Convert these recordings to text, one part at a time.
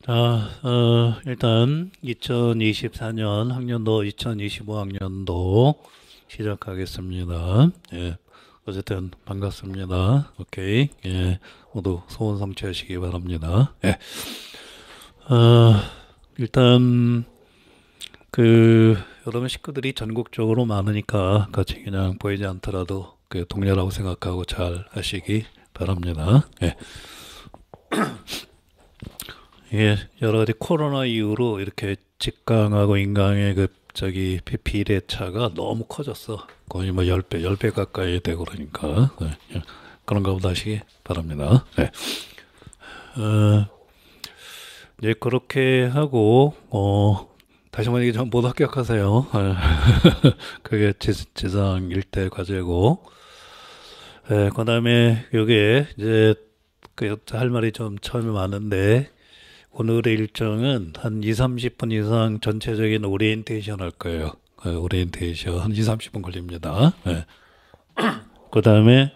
자, 일단 2024년 학년도 2025학년도 시작하겠습니다. 예, 어쨌든 반갑습니다. 오케이. 예, 모두 소원 성취하시기 바랍니다. 예, 어, 일단 여러분 식구들이 전국적으로 많으니까 같이 그냥 보이지 않더라도 동료라고 생각하고 잘 하시기 바랍니다. 예. 예, 여러 가지 코로나 이후로 이렇게 직강하고 인강의 비례차가 너무 커졌어. 거의 뭐 10배, 10배 가까이 되고 그러니까. 네, 예, 그런 거보다 하시기 바랍니다. 네. 어, 이제 그렇게 하고, 다시 말해 좀 모두 합격하세요. 그게 지상 일대 과제고, 그 다음에 요게 이제 할 말이 좀 처음에 많은데, 오늘의 일정은 한 2, 30분 이상 전체적인 오리엔테이션 할 거예요. 오리엔테이션 한 2, 30분 걸립니다. 네. 그 다음에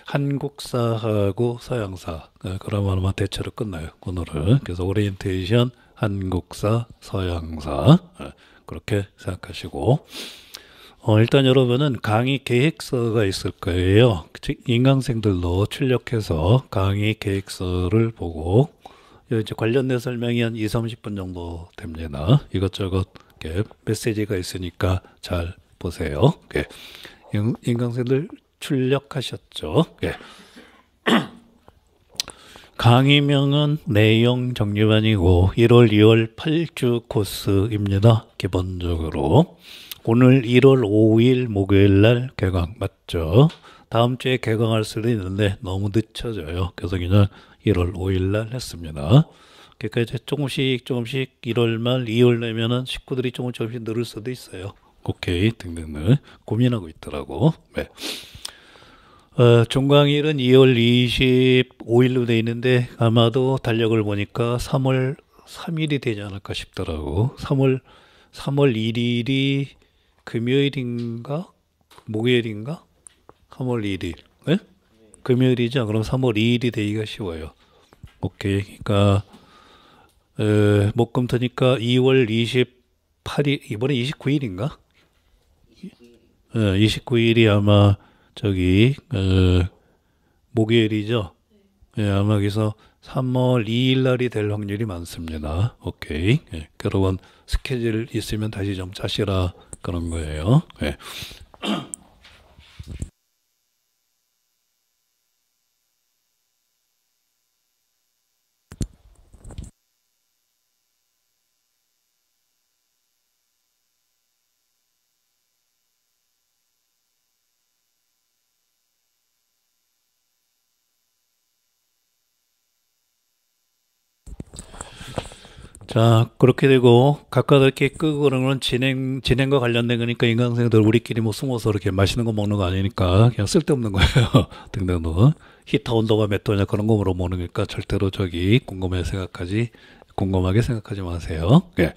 한국사하고 서양사. 그러면 아마 대체로 끝나요. 오늘은. 그래서 오리엔테이션, 한국사, 서양사. 그렇게 생각하시고. 일단 여러분은 강의 계획서가 있을 거예요. 인강생들도 출력해서 강의 계획서를 보고 이제 관련된 설명이 한 2, 30분 정도 됩니다. 이것저것 메시지가 있으니까 잘 보세요. 인강생들 출력하셨죠? 강의명은 내용 정리반이고 1월, 2월 8주 코스입니다. 기본적으로. 오늘 1월 5일 목요일 날 개강 맞죠? 다음 주에 개강할 수도 있는데 너무 늦춰져요. 그래서 그냥 1월 5일 날 했습니다. 그러니까 이제 조금씩 1월 말, 2월 내면은 식구들이 조금씩 늘을 수도 있어요. 오케이 등등등 고민하고 있더라고. 네. 종강일은 2월 25일로 돼 있는데 아마도 달력을 보니까 3월 3일이 되지 않을까 싶더라고. 3월 1일이 금요일인가? 목요일인가? 3월 1일. 네? 금요일이죠. 그럼 3월 2일이 되기가 쉬워요. 오케이. 그러니까 목금토니까 2월 28일 이번에 29일인가? 29일이 아마 목요일이죠. 예, 아마 그래서 3월 2일 날이 될 확률이 많습니다. 오케이. 예, 여러분 스케줄 있으면 다시 좀 짜시라 그런 거예요. 예. 자, 그렇게 되고, 각각 이렇게 끄고 그러는 건 진행과 관련된 거니까 인강생들 우리끼리 뭐 숨어서 이렇게 맛있는 거 먹는 거 아니니까 그냥 쓸데없는 거예요. 등등도. 히터 온도가 몇 도냐 그런 거 물어보는 거니까 절대로 궁금하게 생각하지 마세요. 예.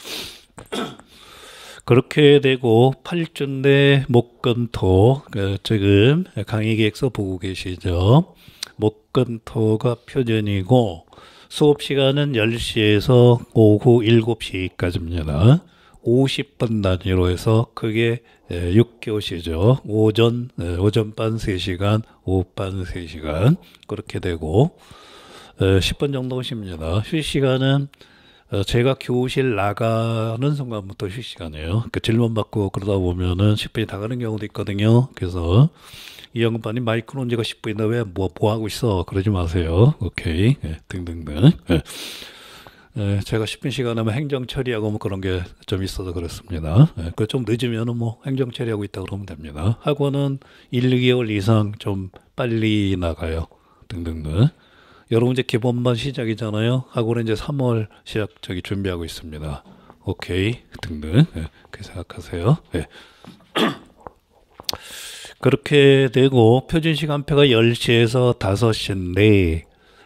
그렇게 되고, 8주인데 목금토, 지금 강의 계획서 보고 계시죠? 목금토가 표준이고, 수업 시간은 10시에서 오후 7시까지입니다. 50분 단위로 해서 그게 6교시죠. 오전반 3시간, 오후반 3시간. 그렇게 되고, 10분 정도 쉽니다. 휴식 시간은 제가 교실 나가는 순간부터 휴식 시간이에요. 그 질문 받고 그러다 보면은 10분이 다 가는 경우도 있거든요. 그래서 이 연구반이 마이크로 언제가 10분인데 왜 뭐 하고 있어? 그러지 마세요. 오케이. 등등등. 제가 10분 시간 하면 행정 처리하고 뭐 그런 게 좀 있어서 그렇습니다. 그 좀 늦으면은 뭐 행정 처리하고 있다 그러면 됩니다. 학원은 1, 2개월 이상 좀 빨리 나가요. 등등등. 여러분 이제 기본반 시작이잖아요. 학원은 이제 3월 준비하고 있습니다. 오케이 등등 그렇게 생각하세요. 그렇게 되고 표준 시간표가 10시에서 5시인데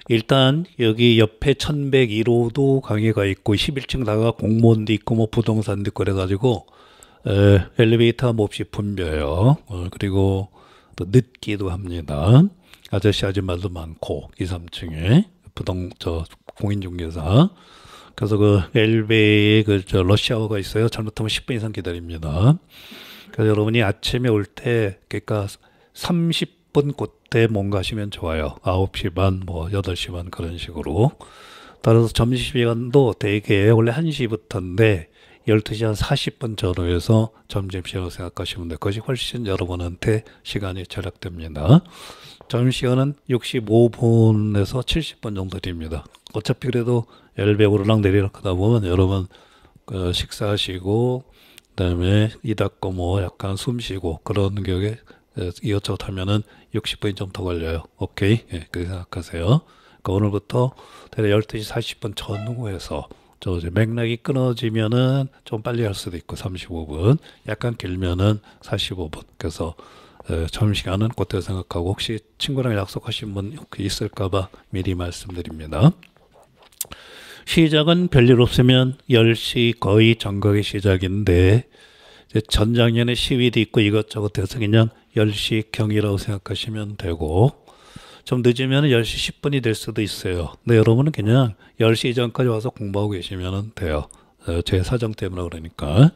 일단 여기 옆에 1101호도 강의가 있고 11층 다가 공무원도 있고 뭐 부동산도 있고 그래가지고 엘리베이터 몹시 붐벼요. 그리고 또 늦기도 합니다. 아저씨들도 많고 2, 3층에 공인중개사 그래서 그 엘베에 저 러시아어가 있어요. 잘못하면 10분 이상 기다립니다. 그래서 여러분이 아침에 올 때, 그러니까 30분 그때 뭔가 하시면 좋아요. 9시 반, 뭐 8시 반 그런 식으로. 따라서 점심시간도 되게 원래 1시부터인데 12시 한 40분 전후에서 점심시간을 생각하시면 돼요. 그것이 훨씬 여러분한테 시간이 절약됩니다. 점심시간은 65분에서 70분 정도 됩니다. 어차피 그래도 엘베 오르락 내리락 하다 보면 여러분 식사하시고 그다음에 이 닫고 뭐 약간 숨 쉬고 그런 격에 이것저것 하면은 60분이 좀 더 걸려요. 오케이? 예, 그렇게 생각하세요. 그러니까 오늘부터 대략 12시 40분 전후에서 저 이제 맥락이 끊어지면은 좀 빨리 할 수도 있고 35분, 약간 길면은 45분. 그래서 점심시간은 그때 생각하고 혹시 친구랑 약속하신 분 있을까봐 미리 말씀드립니다. 시작은 별일 없으면 10시 거의 정각의 시작인데 전작년에 시위도 있고 이것저것 돼서 그냥 10시 경이라고 생각하시면 되고 좀 늦으면 10시 10분이 될 수도 있어요. 근데 여러분은 그냥 10시 이전까지 와서 공부하고 계시면 돼요. 제 사정 때문에 그러니까.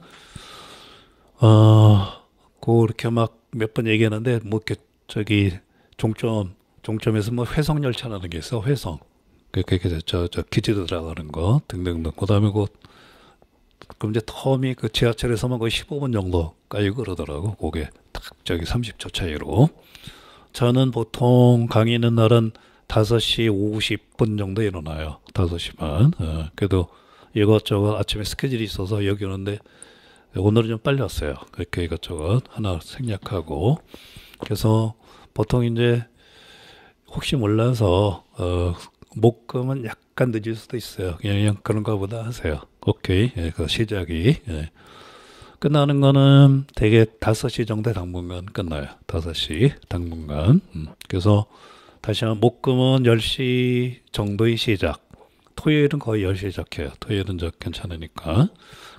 이렇게 막 몇 번 얘기하는데 뭐 이렇게 저기 종점에서 뭐 회성 열차라는 게 있어. 회성. 그렇게 저 기지도 들어가는 거 등등등. 그다음에 그럼 이제 텀이 그 지하철에서만 거의 15분 정도까지 그러더라고. 그게 딱 저기 30초 차이로. 저는 보통 강의 있는 날은 5시 50분 정도 일어나요. 5시 반. 그래도 이것저것 아침에 스케줄이 있어서 여기 오는데 오늘은 좀 빨리 왔어요. 그렇게 이것저것 하나 생략하고. 그래서 보통 이제 혹시 몰라서 목금은 약간 늦을 수도 있어요. 그냥 그런가 보다 하세요. 오케이. 예, 그 시작이. 예. 끝나는 거는 대개 5시 정도에 당분간 끝나요. 5시 당분간. 그래서 다시 한번 목금은 10시 정도의 시작. 토요일은 거의 10시 시작해요. 토요일은 저 괜찮으니까.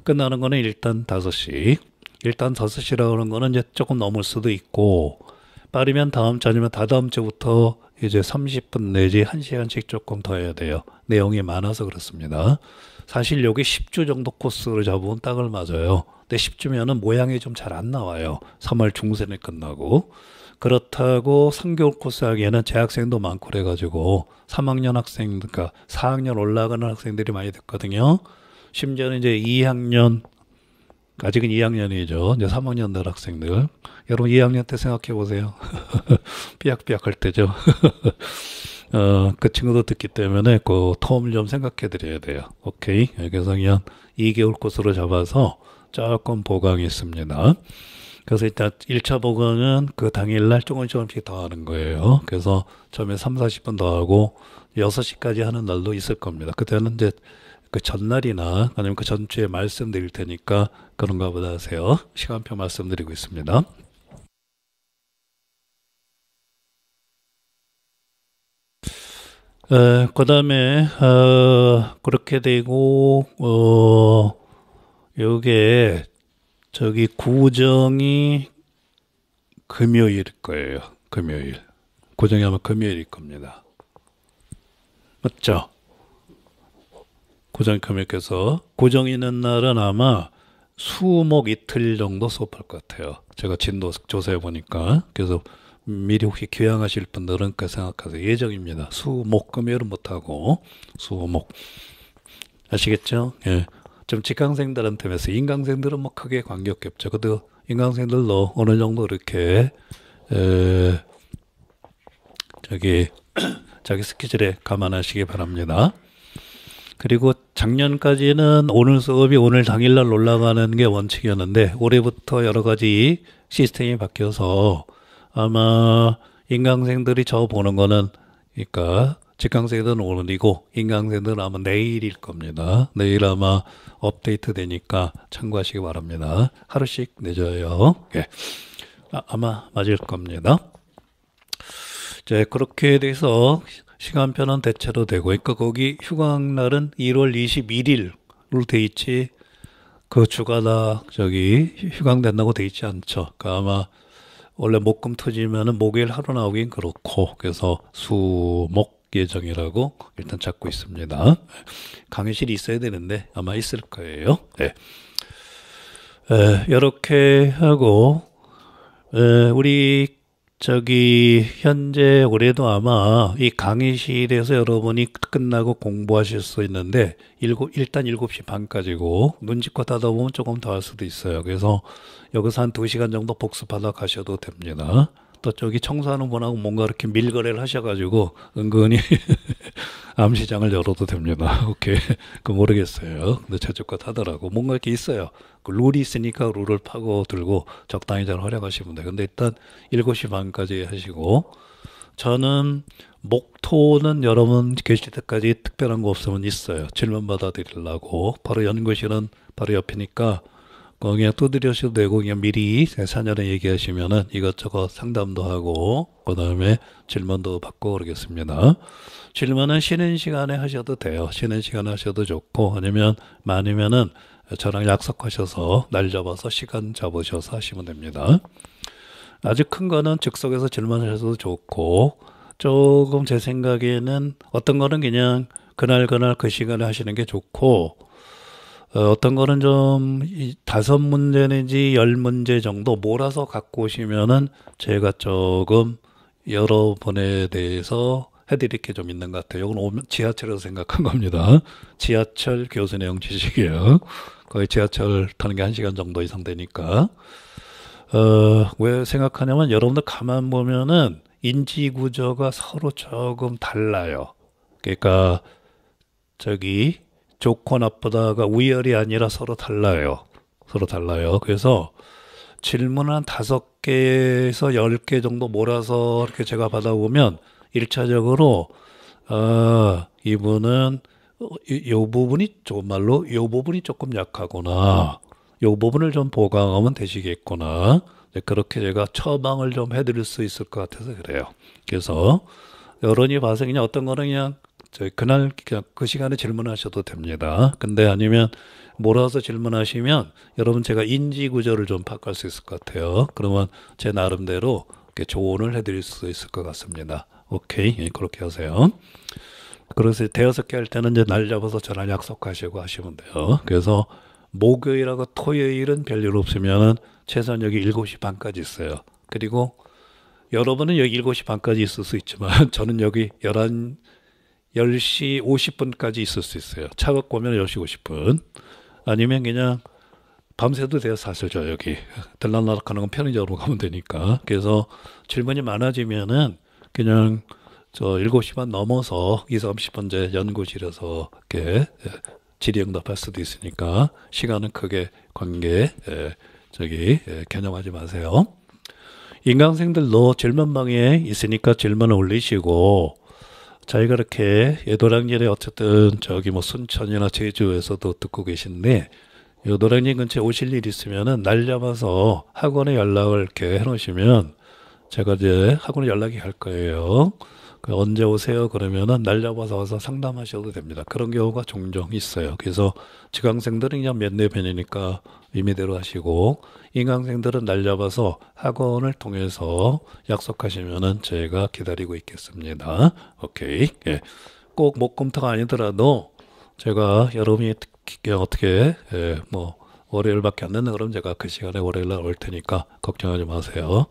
끝나는 거는 일단 5시. 일단 5시라고 하는 거는 이제 조금 넘을 수도 있고, 빠르면 다음 주 아니면 다다음 주부터 이제 30분 내지 1시간씩 조금 더 해야 돼요. 내용이 많아서 그렇습니다. 사실 여기 10주 정도 코스로 잡으면 딱을 맞아요. 근데 10주면은 모양이 좀 잘 안 나와요. 3월 중순에 끝나고. 그렇다고 3개월 코스 하기에는 재학생도 많고 그래가지고 3학년 학생, 그러니까 4학년 올라가는 학생들이 많이 됐거든요. 심지어는 이제 2학년, 아직은 2학년이죠. 이제 3학년들 학생들. 여러분 2학년 때 생각해 보세요. 삐약삐약 할 때죠. 그 친구도 듣기 때문에 그 텀을 좀 생각해 드려야 돼요. 오케이. 그래서 그냥 2개월 코스로 잡아서 조금 보강이 있습니다. 그래서 일단 1차 보강은 그 당일날 조금씩 더 하는 거예요. 그래서 처음에 3, 40분 더 하고 6시까지 하는 날도 있을 겁니다. 그때는 이제 그 전날이나 아니면 그 전주에 말씀드릴 테니까 그런가 보다 하세요. 시간표 말씀드리고 있습니다. 그 다음에 그렇게 되고 요게 저기 구정이 금요일일 거예요. 금요일. 구정이 아마 금요일일 겁니다. 맞죠? 구정이 금요일께서 구정 있는 날은 아마 수목 이틀 정도 수업할 것 같아요. 제가 진도 조사해 보니까. 그래서 미리 혹시 귀향하실 분들은 그 생각하세요. 예정입니다. 수목 금요일은 못하고 수목. 아시겠죠? 예. 좀 직강생들한테 해서 인강생들은 뭐 크게 관계없겠죠. 그래도 인강생들도 어느 정도 이렇게 자기 스케줄에 감안하시기 바랍니다. 그리고 작년까지는 오늘 수업이 오늘 당일날 올라가는 게 원칙이었는데 올해부터 여러 가지 시스템이 바뀌어서 아마 인강생들이 저 보는 거는 그러니까 직강생들은 오늘이고 인강생들은 아마 내일일 겁니다. 내일 아마 업데이트 되니까 참고하시기 바랍니다. 하루씩 늦어요. 예. 아마 맞을 겁니다. 이제 그렇게 돼서 시간표는 대체로 되고, 그러니까 거기 휴강날은 1월 21일로 돼 있지, 그 주가 다 저기 휴강된다고 돼 있지 않죠. 그러니까 아마 원래 목금 터지면은 목요일 하루 나오긴 그렇고, 그래서 수목 예정이라고 일단 잡고 있습니다. 강의실이 있어야 되는데 아마 있을 거예요. 네. 이렇게 하고 우리 현재 올해도 아마 이 강의실에서 여러분이 끝나고 공부하실 수 있는데 일단 7시 반까지고 눈치껏 하다 보면 조금 더 할 수도 있어요. 그래서 여기서 한 2시간 정도 복습하다 가셔도 됩니다. 또 저기 청소하는 분하고 뭔가 이렇게 밀거래를 하셔가지고 은근히 암시장을 열어도 됩니다. 오케이. 그 모르겠어요. 근데 저쪽껏 하더라고. 뭔가 이렇게 있어요. 그 룰이 있으니까 룰을 파고 들고 적당히 잘 활용하시면 돼요. 근데 일단 7시 반까지 하시고, 저는 목토는 여러분 계실 때까지 특별한 거 없으면 있어요. 질문 받아드리려고. 바로 연구실은 바로 옆이니까 그냥 두드려셔도 되고, 그냥 미리 사전에 얘기하시면은 이것저것 상담도 하고, 그 다음에 질문도 받고 그러겠습니다. 질문은 쉬는 시간에 하셔도 돼요. 쉬는 시간에 하셔도 좋고, 아니면 많으면은 저랑 약속하셔서 날 잡아서 시간 잡으셔서 하시면 됩니다. 아주 큰 거는 즉석에서 질문하셔도 좋고, 조금 제 생각에는 어떤 거는 그냥 그날 그 시간에 하시는 게 좋고, 어떤 거는 좀 5문제 내지 10문제 정도 몰아서 갖고 오시면은 제가 조금 여러분에 대해서 해드릴 게 좀 있는 것 같아요. 이건 지하철에서 생각한 겁니다. 지하철 교수 내용 지식이에요. 거의 지하철 타는 게 1시간 정도 이상 되니까. 왜 생각하냐면 여러분들 가만 보면은 인지 구조가 서로 조금 달라요. 그러니까 저기 좋고 나쁘다가 우열이 아니라 서로 달라요. 서로 달라요. 그래서 질문 한 5개에서 10개 정도 몰아서 이렇게 제가 받아보면 1차적으로 이분은 요 부분이 정말로 요 부분이 조금 약하구나. 요 부분을 좀 보강하면 되시겠구나. 그렇게 제가 처방을 좀 해드릴 수 있을 것 같아서 그래요. 그래서 여론이 봐서 그냥 어떤 거는 그냥 그날 그냥 그 시간에 질문하셔도 됩니다. 근데 아니면 몰아서 질문하시면 여러분 제가 인지 구조를 좀 바꿀 수 있을 것 같아요. 그러면 제 나름대로 이렇게 조언을 해드릴 수 있을 것 같습니다. 오케이, 그렇게 하세요. 그래서 5개 할 때는 이제 날 잡아서 저랑 약속하시고 하시면 돼요. 그래서 목요일하고 토요일은 별일 없으면은 최소한 여기 7시 반까지 있어요. 그리고 여러분은 여기 7시 반까지 있을 수 있지만 저는 여기 10시 50분까지 있을 수 있어요. 차 갖고 오면 10시 50분. 아니면 그냥 밤새도 돼요. 사실 저 여기 들락날락 하는 건 편의점으로 가면 되니까. 그래서 질문이 많아지면은 그냥 저 7시 반 넘어서 2, 30분 이제 연구실에서 이렇게 질의응답할 수도 있으니까 시간은 크게 개념하지 마세요. 인강생들도 질문방에 있으니까 질문을 올리시고, 저희가 이렇게 노량진에 어쨌든 저기 뭐 순천이나 제주에서도 듣고 계신데, 요 노량진 근처에 오실 일 있으면은 날 잡아서 학원에 연락을 이렇게 해놓으시면 제가 이제 학원에 연락이 갈 거예요. 언제 오세요? 그러면은 날 잡아서 와서 상담하셔도 됩니다. 그런 경우가 종종 있어요. 그래서 지강생들은 그냥 면대면이니까 임의대로 하시고, 인강생들은 날 잡아서 학원을 통해서 약속하시면은 저희가 기다리고 있겠습니다. 오케이. 예. 꼭 목금토가 아니더라도 제가 여러분이 어떻게 뭐 월요일밖에 안 된다 그러면 제가 그 시간에 월요일날 올 테니까 걱정하지 마세요.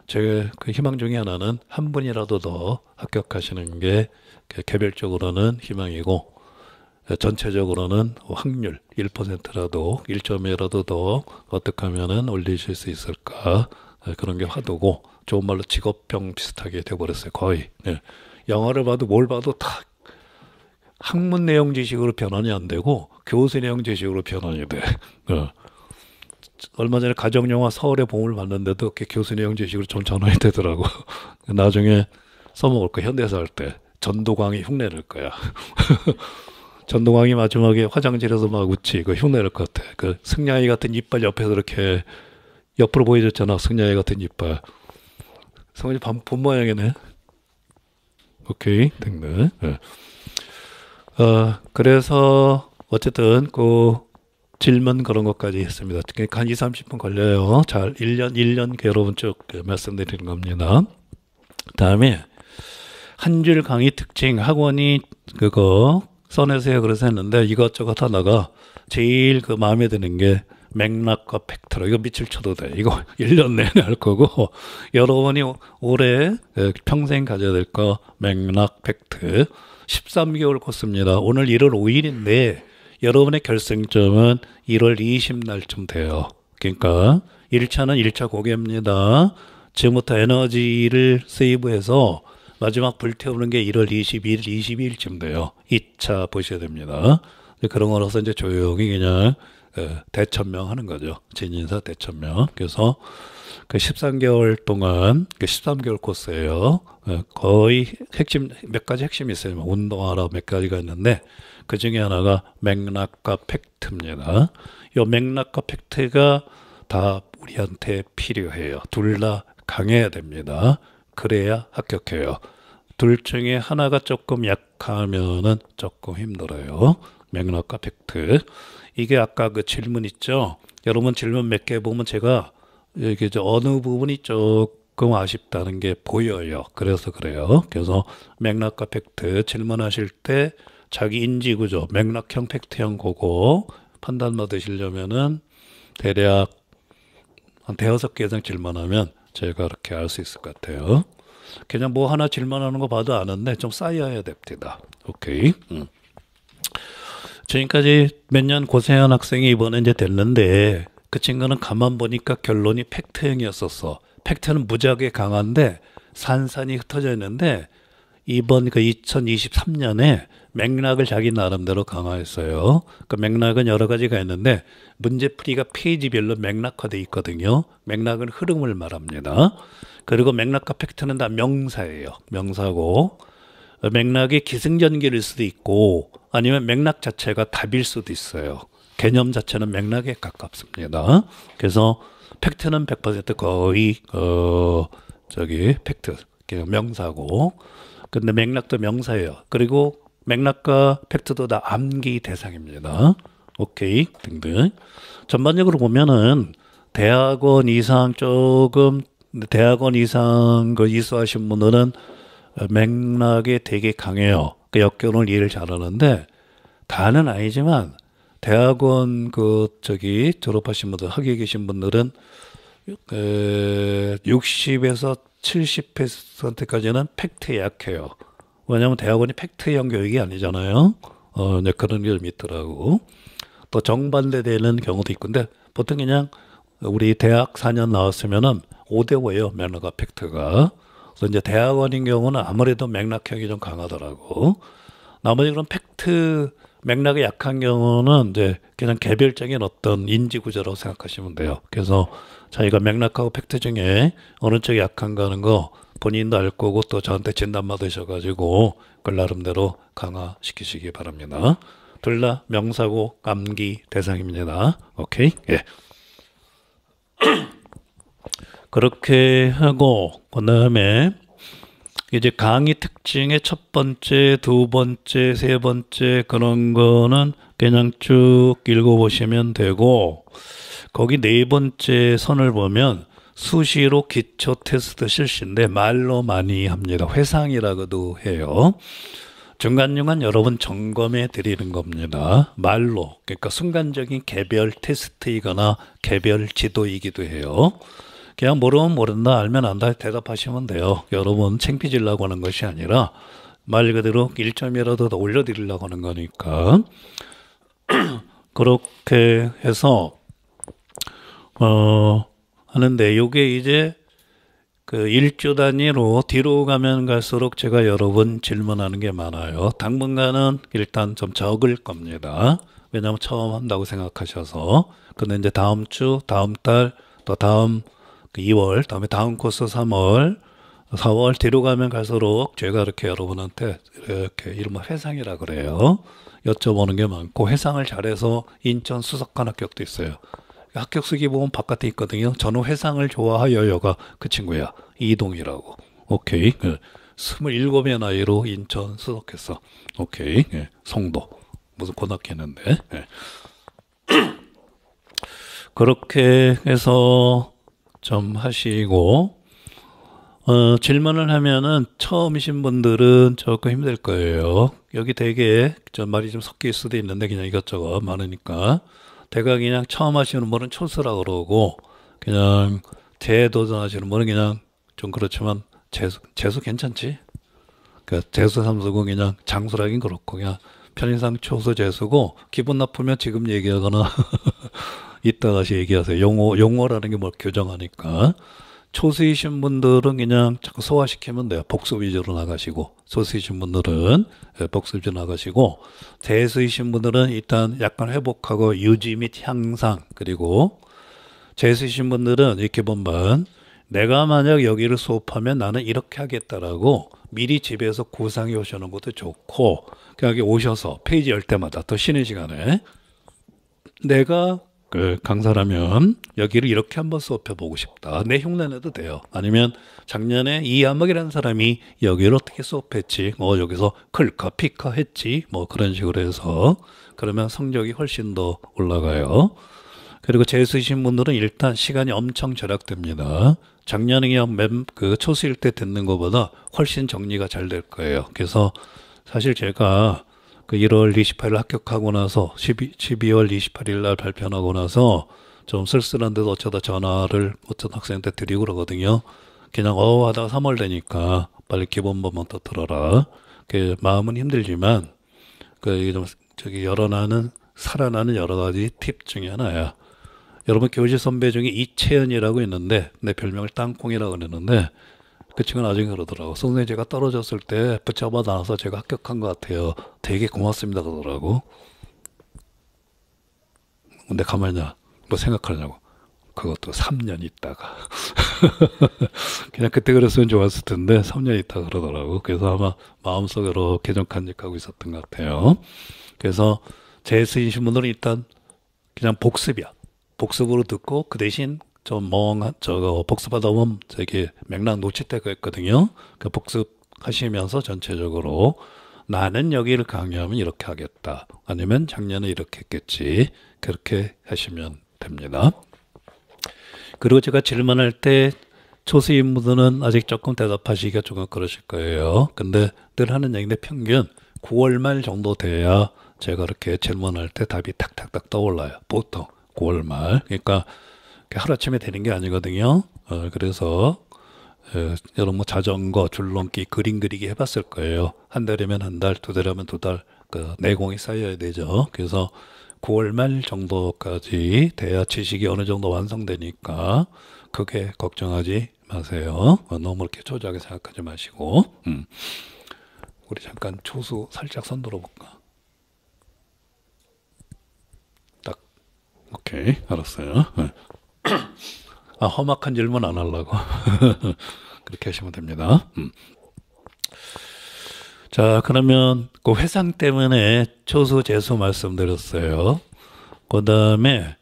제 그 희망 중에 하나는 한 분이라도 더 합격하시는 게 개별적으로는 희망이고, 전체적으로는 확률 1%라도 1점이라도 더 어떻게 하면은 올리실 수 있을까, 그런 게 화두고, 좋은 말로 직업병 비슷하게 돼버렸어요. 거의. 영화를 봐도 뭘 봐도 다 학문 내용 지식으로 변환이 안 되고 교수 내용 지식으로 변환이 돼. 얼마 전에 가정영화 서울의 봄을 봤는데도 이렇게 교수 내용 지식으로 좀 전환이 되더라고. 나중에 써먹을 거 현대사 할 때 전도광이 흉내낼 거야. 전도광이 마지막에 화장실에서 막 웃지. 그 흉내낼 것 같아. 그 승냥이 같은 이빨 옆에서 이렇게 옆으로 보여줬잖아. 승냥이 같은 이빨. 성훈이 본 모양이네. 오케이, 됐네. 그래서 어쨌든 그 질문 그런 것까지 했습니다. 그러니까 한 2, 30분 걸려요. 잘 1년 여러분 쭉 말씀드리는 겁니다. 다음에 한 줄 강의 특징, 학원이 그거 써내세요. 그래서 했는데 이것저것 하다가 제일 그 마음에 드는 게 맥락과 팩트로. 이거 밑줄 쳐도 돼. 이거 1년 내내 할 거고, 여러분이 올해 평생 가져야 될 거 맥락, 팩트. 13개월 코스입니다. 오늘 1월 5일인데 여러분의 결승점은 1월 20날쯤 돼요. 그러니까 1차는 1차 고개입니다. 지금부터 에너지를 세이브해서 마지막 불태우는 게 1월 22일, 22일쯤 돼요. 2차 보셔야 됩니다. 그런 거라서 이제 조용히 그냥 대천명 하는 거죠. 진인사 대천명. 그래서 그 13개월 동안, 그 13개월 코스예요. 거의 핵심, 몇 가지 핵심이 있어요. 운동하라 몇 가지가 있는데 그 중에 하나가 맥락과 팩트입니다. 이 맥락과 팩트가 다 우리한테 필요해요. 둘 다 강해야 됩니다. 그래야 합격해요. 둘 중에 하나가 조금 약하면은 조금 힘들어요. 맥락과 팩트. 이게 아까 그 질문 있죠? 여러분 질문 몇 개 보면 제가 이게 어느 부분이 조금 아쉽다는 게 보여요. 그래서 그래요. 그래서 맥락과 팩트 질문하실 때 자기 인지 구조, 맥락형, 팩트형 그거 판단 받으시려면은 대략 한 대여섯 개 이상 질문하면 제가 그렇게 알 수 있을 것 같아요. 그냥 뭐 하나 질문하는 거 봐도 아는데 좀 쌓여야 됩니다. 오케이. 지금까지 몇 년 고생한 학생이 이번에 이제 됐는데 그 친구는 가만 보니까 결론이 팩트형이었었어. 팩트는 무지하게 강한데 산산이 흩어져 있는데 이번 그 2023년에 맥락을 자기 나름대로 강화했어요. 그 맥락은 여러 가지가 있는데 문제풀이가 페이지별로 맥락화되어 있거든요. 맥락은 흐름을 말합니다. 그리고 맥락과 팩트는 다 명사예요. 명사고 맥락이 기승전결일 수도 있고 아니면 맥락 자체가 답일 수도 있어요. 개념 자체는 맥락에 가깝습니다. 그래서 팩트는 100% 거의 팩트 명사고 근데 맥락도 명사예요. 그리고 맥락과 팩트도 다 암기 대상입니다. 오케이 등등. 전반적으로 보면은 대학원 이상 조금 대학원 이상 그 이수하신 분들은 맥락이 되게 강해요. 그 역경을 이해를 잘하는데 다는 아니지만 대학원 졸업하신 분들 학위에 계신 분들은 60에서 70%까지는 팩트에 약해요. 왜냐하면 대학원이 팩트형 교육이 아니잖아요. 이제 그런 게 좀 있더라고. 또 정반대되는 경우도 있고, 근데 보통 그냥 우리 대학 4년 나왔으면은 5대5예요. 맥락과 팩트가. 그래서 이제 대학원인 경우는 아무래도 맥락형이 좀 강하더라고. 나머지 그런 팩트 맥락이 약한 경우는 이제 그냥 개별적인 어떤 인지 구조라고 생각하시면 돼요. 그래서 자기가 맥락하고 팩트 중에 어느 쪽이 약한가 하는 거 본인도 알 거고 또 저한테 진단 받으셔가지고 그걸 나름대로 강화시키시기 바랍니다. 둘 다 명사고 암기 대상입니다. 오케이? 예. 그렇게 하고 그 다음에 이제 강의 특징의 첫 번째, 두 번째, 세 번째 그런 거는 그냥 쭉 읽어보시면 되고 거기 네 번째 선을 보면 수시로 기초 테스트 실시인데 말로 많이 합니다. 회상이라고도 해요. 중간중간 여러분 점검해 드리는 겁니다. 말로. 그러니까 순간적인 개별 테스트이거나 개별 지도이기도 해요. 그냥 모르면 모른다, 알면 안다 대답하시면 돼요. 여러분 창피지려고 하는 것이 아니라 말 그대로 1점이라도 더 올려드리려고 하는 거니까. 그렇게 해서 하는데 요게 이제 그 1주 단위로 뒤로 가면 갈수록 제가 여러 번 질문하는 게 많아요. 당분간은 일단 좀 적을 겁니다. 왜냐하면 처음 한다고 생각하셔서. 근데 이제 다음 주, 다음 달, 또 다음 2월, 다음에 다음 코스 3월, 4월 뒤로 가면 갈수록 제가 이렇게 여러분한테 이렇게 이른바 회상이라 그래요. 여쭤보는 게 많고 회상을 잘해서 인천 수석관 합격도 있어요. 합격 수기 보면 바깥에 있거든요. 저는 회상을 좋아하여요가 그 친구야. 이동이라고. 오케이. 27의 나이로 인천 수석했어. 오케이. 송도. 무슨 고등학교 했는데. 그렇게 해서 좀 하시고 질문을 하면은 처음이신 분들은 조금 힘들 거예요. 여기 되게 저 말이 좀 섞일 수도 있는데 그냥 이것저것 많으니까 대가 그냥 처음 하시는 분은 초수라고 그러고 그냥 재도전하시는 분은 그냥 좀 그렇지만 재수 괜찮지? 그러니까 재수 삼수고 그냥 장수라긴 그렇고 그냥 편의상 초수 재수고 기분 나쁘면 지금 얘기하거나 이따 다시 얘기하세요. 용어라는 게 뭘 규정하니까. 초수이신 분들은 그냥 자꾸 소화시키면 돼요. 복습 위주로 나가시고 소수이신 분들은 복습 위주로 나가시고 재수이신 분들은 일단 약간 회복하고 유지 및 향상 그리고 재수이신 분들은 이 기본반 내가 만약 여기를 수업하면 나는 이렇게 하겠다라고 미리 집에서 구상해 오시는 것도 좋고 그냥 여기 오셔서 페이지 열 때마다 또 쉬는 시간에 내가 강사라면 여기를 이렇게 한번 수업해 보고 싶다. 내 흉내 내도 돼요. 아니면 작년에 이암흑이라는 사람이 여기를 어떻게 수업했지. 여기서 클카 피카 했지. 그런 식으로 해서 그러면 성적이 훨씬 더 올라가요. 그리고 재수이신 분들은 일단 시간이 엄청 절약됩니다. 작년에 그냥 초수일 때 듣는 것보다 훨씬 정리가 잘 될 거예요. 그래서 사실 제가 1월 28일 합격하고 나서 12월 28일 날 발표하고 나서 좀 쓸쓸한데도 어쩌다 전화를 어떤 학생한테 드리고 그러거든요. 그냥 하다가 3월 되니까 빨리 기본법부터 들어라. 마음은 힘들지만 이게 좀 살아나는 여러 가지 팁 중에 하나야. 여러분 교실 선배 중에 이채연이라고 있는데 내 별명을 땅콩이라고 그랬는데 그 친구는 나중에 그러더라고. 선생님 제가 떨어졌을 때 붙잡아 놔서 제가 합격한 것 같아요. 되게 고맙습니다 그러더라고. 근데 가만히 뭐 생각하냐고. 그것도 3년 있다가 그냥 그때 그랬으면 좋았을 텐데 3년 있다가 그러더라고. 그래서 아마 마음속으로 개정 간직하고 있었던 것 같아요. 그래서 재수이신 분들은 일단 그냥 복습이야. 복습으로 듣고 그 대신 좀 복습하다 보면 되게 맥락 놓칠 때가 있거든요. 그 복습하시면서 전체적으로 나는 여기를 강의하면 이렇게 하겠다. 아니면 작년에 이렇게 했겠지. 그렇게 하시면 됩니다. 그리고 제가 질문할 때 초수인 분들은 아직 조금 대답하시기가 조금 그러실 거예요. 근데 늘 하는 얘기인데 평균 9월 말 정도 돼야 제가 이렇게 질문할 때 답이 탁탁탁 떠올라요. 보통 9월 말. 그러니까 하루아침에 되는 게 아니거든요. 그래서 여러분 자전거, 줄넘기, 그림 그리기 해봤을 거예요. 한 달이면 한 달, 두 달이면 두 달, 내공이 쌓여야 되죠. 그래서 9월 말 정도까지 돼야 지식이 어느 정도 완성되니까 그게 걱정하지 마세요. 너무 이렇게 초조하게 생각하지 마시고. 우리 잠깐 초수 살짝 손들어 볼까? 딱 오케이, 알았어요. 험악한 질문 안 하려고. 그렇게 하시면 됩니다. 자, 그러면 그 회상 때문에 초수, 재수 말씀드렸어요. 그 다음에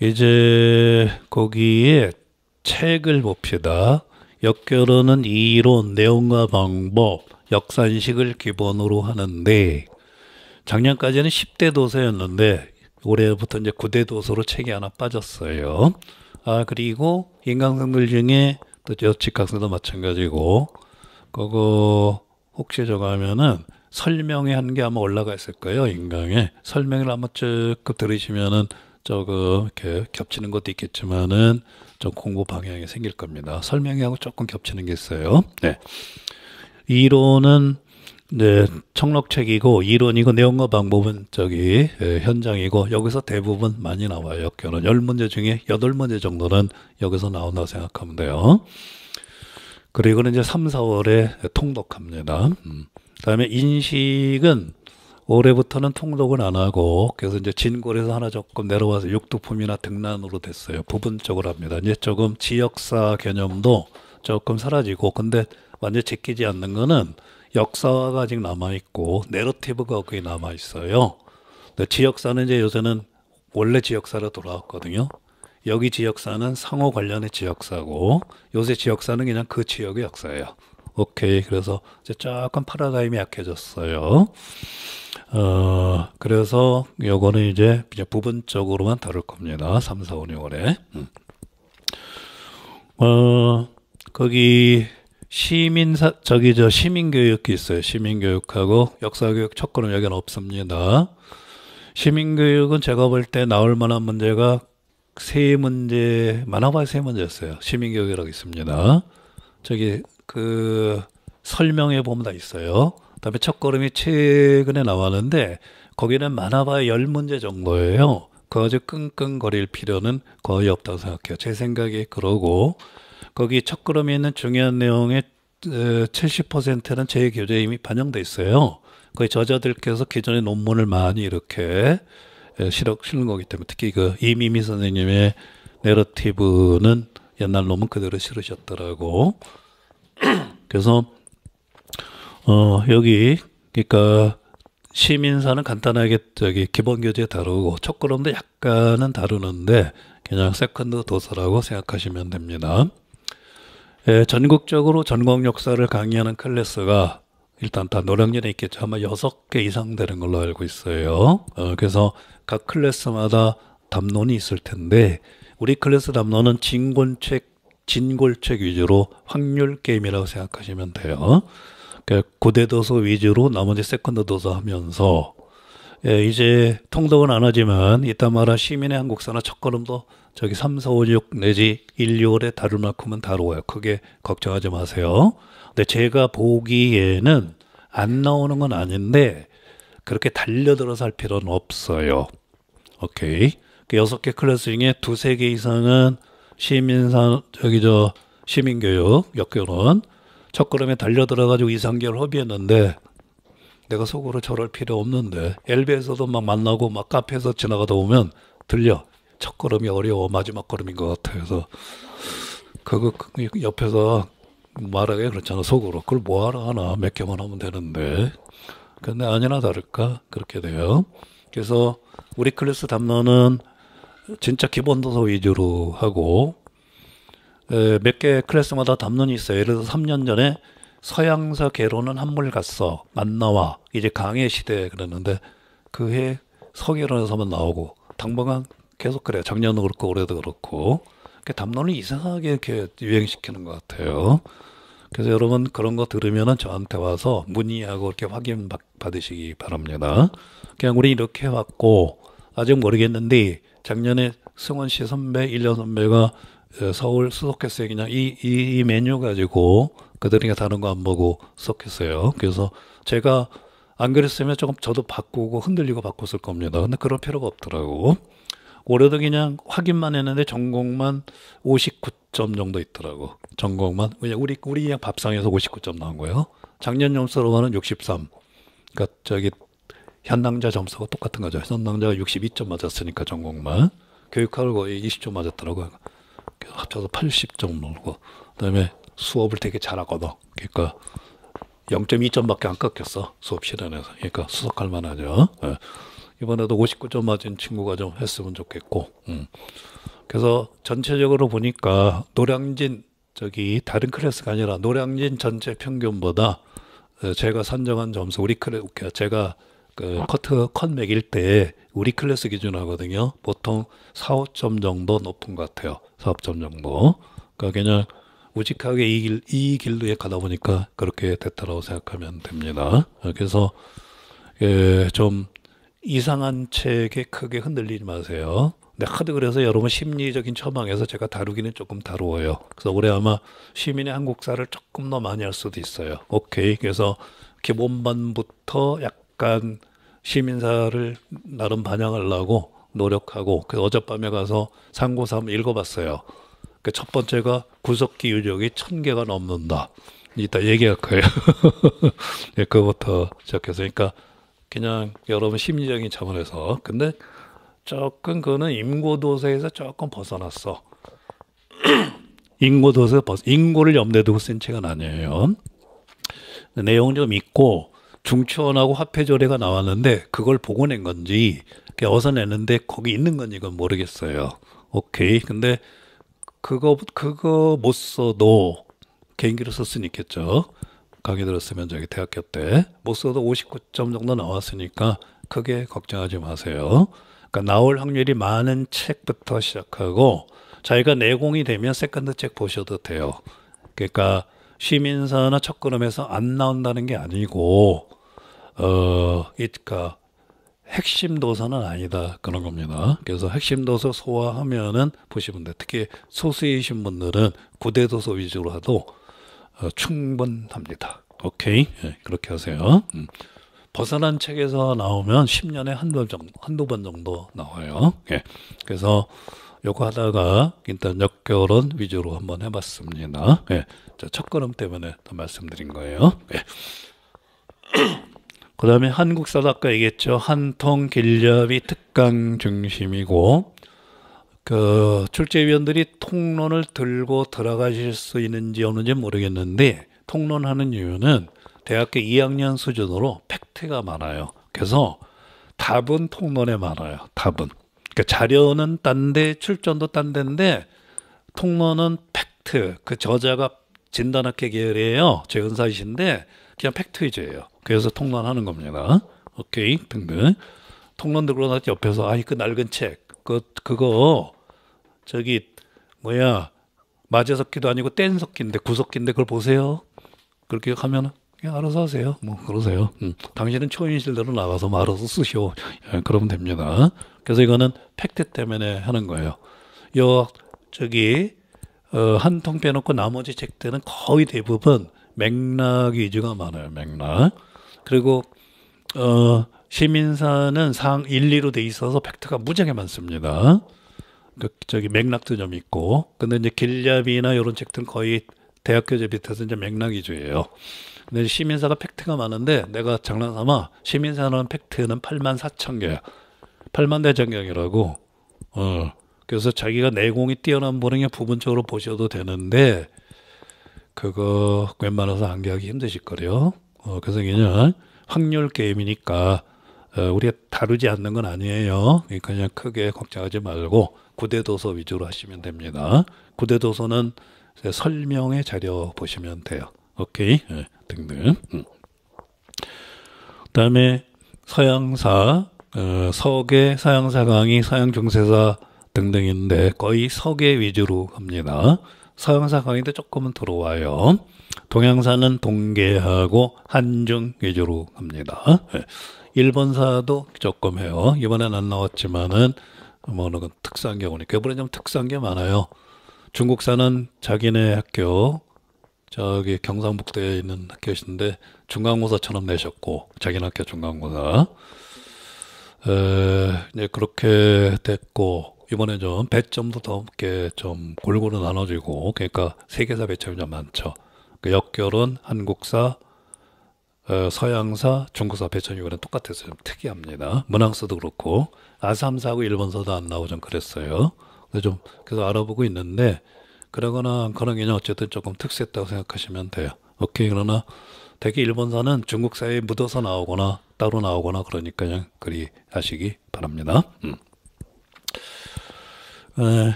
이제 거기에 책을 봅시다. 역결혼은 이론, 내용과 방법, 역산식을 기본으로 하는데 작년까지는 10대 도서였는데 올해부터 이제 9대 도서로 책이 하나 빠졌어요. 그리고 인강생들 중에 또 여직학생도 마찬가지고 그거 혹시 저거 하면은 설명회 한 게 아마 올라가 있을 거예요. 인강에 설명을 한번 쭉 들으시면은 이렇게 겹치는 것도 있겠지만은 좀 공부 방향이 생길 겁니다. 설명회하고 조금 겹치는 게 있어요. 네. 이론은 청록책이고 이론이고 내용과 방법은 현장이고 여기서 대부분 많이 나와요. 역결혼 10문제 중에 8문제 정도는 여기서 나온다고 생각하면 돼요. 그리고는 이제 3, 4월에 통독합니다. 그다음에 인식은 올해부터는 통독을 안 하고 그래서 이제 진골에서 하나 조금 내려와서 육두품이나 등란으로 됐어요. 부분적으로 합니다. 이제 조금 지역사 개념도 조금 사라지고 근데 완전 제끼지 않는 거는 역사가 아직 남아있고 내러티브가 거기 남아있어요. 근데 지역사는 이제 요새는 원래 지역사로 돌아왔거든요. 여기 지역사는 상호 관련의 지역사고 요새 지역사는 그냥 그 지역의 역사예요. 오케이. 그래서 이제 조금 파라다임이 약해졌어요. 그래서 요거는 이제 부분적으로만 다룰 겁니다. 3, 4, 5, 6월에. 거기 시민교육이 있어요. 시민교육하고 역사교육 첫걸음 여기는 없습니다. 시민교육은 제가 볼 때 나올 만한 문제가 세 문제, 많아봐야 세 문제였어요. 시민교육이라고 있습니다. 그 설명에 보면 다 있어요. 그다음에 첫걸음이 최근에 나왔는데 거기는 많아봐야 10문제 정도예요. 그거 아주 끙끙거릴 필요는 거의 없다고 생각해요. 제 생각이 그러고 거기 첫걸음에 있는 중요한 내용의 70%는 제 교재에 이미 반영돼 있어요. 거의 저자들께서 기존의 논문을 많이 이렇게 실은 거기 때문에 특히 그 이미미 선생님의 내러티브는 옛날 논문 그대로 실으셨더라고. 그래서 여기 그러니까 시민사는 간단하게 기본 교재 다루고 첫걸음도 약간은 다루는데 그냥 세컨드 도서라고 생각하시면 됩니다. 전국적으로 전공 역사를 강의하는 클래스가 일단 다 노량진에 있겠죠. 아마 6개 이상 되는 걸로 알고 있어요. 그래서 각 클래스마다 담론이 있을 텐데 우리 클래스 담론은 진골책 위주로 확률 게임이라고 생각하시면 돼요. 고대 도서 위주로 나머지 세컨드 도서 하면서 이제 통독은 안 하지만 이따 말한 시민의 한국사나 첫걸음도 3, 4, 5, 6 내지 1, 2월에 다룰 만큼은 다루어요. 크게 걱정하지 마세요. 근데 제가 보기에는 안 나오는 건 아닌데 그렇게 달려들어서 할 필요는 없어요. 오케이. 6개 클래스 중에 2, 3개 이상은 시민교육, 역교론 첫걸음에 달려들어가지고 2, 3개월 허비했는데 내가 속으로 저럴 필요 없는데 엘베에서도 막 만나고 막 카페에서 지나가다 보면 들려. 첫걸음이 어려워. 마지막 걸음인 것 같아. 그래서 그거 옆에서 말하기 그렇잖아. 속으로. 그걸 뭐하러 하나. 몇 개만 하면 되는데. 근데 아니나 다를까 그렇게 돼요. 그래서 우리 클래스 담론은 진짜 기본 도서 위주로 하고 몇 개 클래스마다 담론이 있어요. 예를 들어서 3년 전에 서양사 개론은 한물 갔어. 안 나와. 이제 강해 시대 그랬는데 그 해 서개론에서만 나오고 당분간 계속 그래요. 작년도 그렇고 올해도 그렇고 담론을 이상하게 이렇게 유행시키는 것 같아요. 그래서 여러분 그런 거 들으면은 저한테 와서 문의하고 이렇게 확인 받으시기 바랍니다. 그냥 우리 이렇게 왔고 아직 모르겠는데 작년에 승원 씨 선배, 1년 선배가 서울 수석했어요. 그냥 이 메뉴 가지고 그들이 다른 거 안 보고 수석했어요. 그래서 제가 안 그랬으면 조금 저도 바꾸고 흔들리고 바꿨을 겁니다. 근데 그럴 필요가 없더라고. 올해도 그냥 확인만 했는데 전공만 59점 정도 있더라고. 전공만. 우리 그냥 밥상에서 59점 나온 거예요. 작년 점수로는 63. 그러니까 현당자 점수가 똑같은 거죠. 현당자가 62점 맞았으니까 전공만. 교육학을 거의 20점 맞았더라고요. 합쳐서 80점 나오고. 그다음에 수업을 되게 잘하거든. 그러니까 0.2점밖에 안 깎였어. 수업 시간에서. 그러니까 수석할 만하죠. 네. 이번에도 59점 맞은 친구가 좀 했으면 좋겠고. 그래서 전체적으로 보니까 노량진 다른 클래스가 아니라 노량진 전체 평균보다 제가 산정한 점수 제가 컷 매길 때 우리 클래스 기준 하거든요. 보통 4, 5점 정도 높은 것 같아요. 4, 5점 정도. 그러니까 그냥 우직하게 이 길로에 가다 보니까 그렇게 됐다고 생각하면 됩니다. 그래서 좀 이상한 책에 크게 흔들리지 마세요. 근데 하도 그래서 여러분 심리적인 처방에서 제가 다루기는 조금 다루어요. 그래서 올해 아마 시민의 한국사를 조금 더 많이 할 수도 있어요. 오케이. 그래서 기본반부터 약간 시민사를 나름 반영하려고 노력하고 그래서 어젯밤에 가서 상고사 한번 읽어봤어요. 그 첫 번째가 구석기 유적이 1000개가 넘는다. 이따 얘기할 거예요. 네, 그거부터 시작해서 그러니까 그냥 여러분 심리적인 차원에서 근데 조금 그거는 인고도서에서 조금 벗어났어. 인고를 염두에 두고 쓴 책은 아니에요. 내용은 좀 있고 중추원하고 화폐조례가 나왔는데 그걸 보고 낸 건지 어디서 냈는데 거기 있는 건지 이건 모르겠어요. 오케이. 근데 그거 못 써도 개인기로 쓸 수는 있겠죠. 강의 들었으면 대학교 때 못 써도 59점 정도 나왔으니까 크게 걱정하지 마세요. 그러니까 나올 확률이 많은 책부터 시작하고 자기가 내공이 되면 세컨드 책 보셔도 돼요. 그러니까 시민사나 첫걸음에서 안 나온다는 게 아니고 그러니까 핵심 도서는 아니다 그런 겁니다. 그래서 핵심 도서 소화하면은 보시면 돼. 특히 소수이신 분들은 구대 도서 위주로 해도 충분합니다. 오케이, 예, 그렇게 하세요. 벗어난 책에서 나오면 10년에 한두 번 정도 나와요. 예. 그래서 요거 하다가 일단 역결혼 위주로 한번 해봤습니다. 예. 첫걸음 때문에 더 말씀드린 거예요. 예. 그 다음에 한국사도 아까 얘기했죠. 한통, 길잡이, 특강 중심이고 그 출제위원들이 통론을 들고 들어가실 수 있는지 없는지 모르겠는데 통론하는 이유는 대학교 2학년 수준으로 팩트가 많아요. 그래서 답은 통론에 많아요. 답은. 그러니까 자료는 딴데 출전도 딴 데인데 통론은 팩트. 그 저자가 진단학회 계열이에요. 재은사이신데 그냥 팩트 위주예요. 그래서 통론하는 겁니다. 오케이 등등. 통론 들고 나서 옆에서 아이 그 낡은 책 그거 저기 뭐야 마제석기도 아니고 뗀석기인데 구석기인데 그걸 보세요. 그렇게 하면 그냥 알아서 하세요. 뭐 그러세요. 당신은 초인실대로 나가서 알아서 쓰시오. 예, 그러면 됩니다. 그래서 이거는 팩트 때문에 하는 거예요. 저기 한 통 빼놓고 나머지 책들은 거의 대부분 맥락 위주가 많아요. 맥락. 그리고 시민사는 상 1, 2로 돼 있어서 팩트가 무지하게 많습니다. 저기 맥락도 좀 있고. 근데 이제 길잡이나 이런 책들은 거의 대학교재 밑에서 이제 맥락 위주예요. 근데 시민사가 팩트가 많은데 내가 장난삼아 시민사는 팩트는 84,000개야. 84,000개라고. 그래서 자기가 내공이 뛰어난 분은 부분적으로 보셔도 되는데 그거 웬만해서 암기하기 힘드실 거래요. 그래서 그냥 확률 게임이니까 우리가 다루지 않는 건 아니에요. 그냥 크게 걱정하지 말고 구대도서 위주로 하시면 됩니다. 구대도서는 설명의 자료 보시면 돼요. 오케이, 네, 등등. 그다음에 서양사, 서계, 서양사 강의, 서양 중세사 등등인데 거의 서계 위주로 합니다. 서양사 강의도 조금은 들어와요. 동양사는 동계하고 한중 위주로 합니다. 네. 일본사도 조금 해요. 이번엔 안 나왔지만은 뭐 특수한 경우니까 이번에 좀 특수한 게 많아요. 중국사는 자기네 학교 저기 경상북도에 있는 학교이신데 중간고사처럼 내셨고 자기네 학교 중간고사 이제 그렇게 됐고 이번에 좀 배점도 더 이렇게 좀 골고루 나눠지고 그러니까 세계사 배점이 좀 많죠. 그 역결은 한국사 서양사, 중국사 배점이 이번에 똑같아서 좀 특이합니다. 문항서도 그렇고 아삼사하고 일본서도 안 나오고 좀 그랬어요. 그래서 좀 계속 알아보고 있는데 그러거나 안 그런 게는 어쨌든 조금 특수했다고 생각하시면 돼요. 오케이. 그러나 대개 일본사는 중국사에 묻어서 나오거나 따로 나오거나 그러니까 그냥 그리 하시기 바랍니다.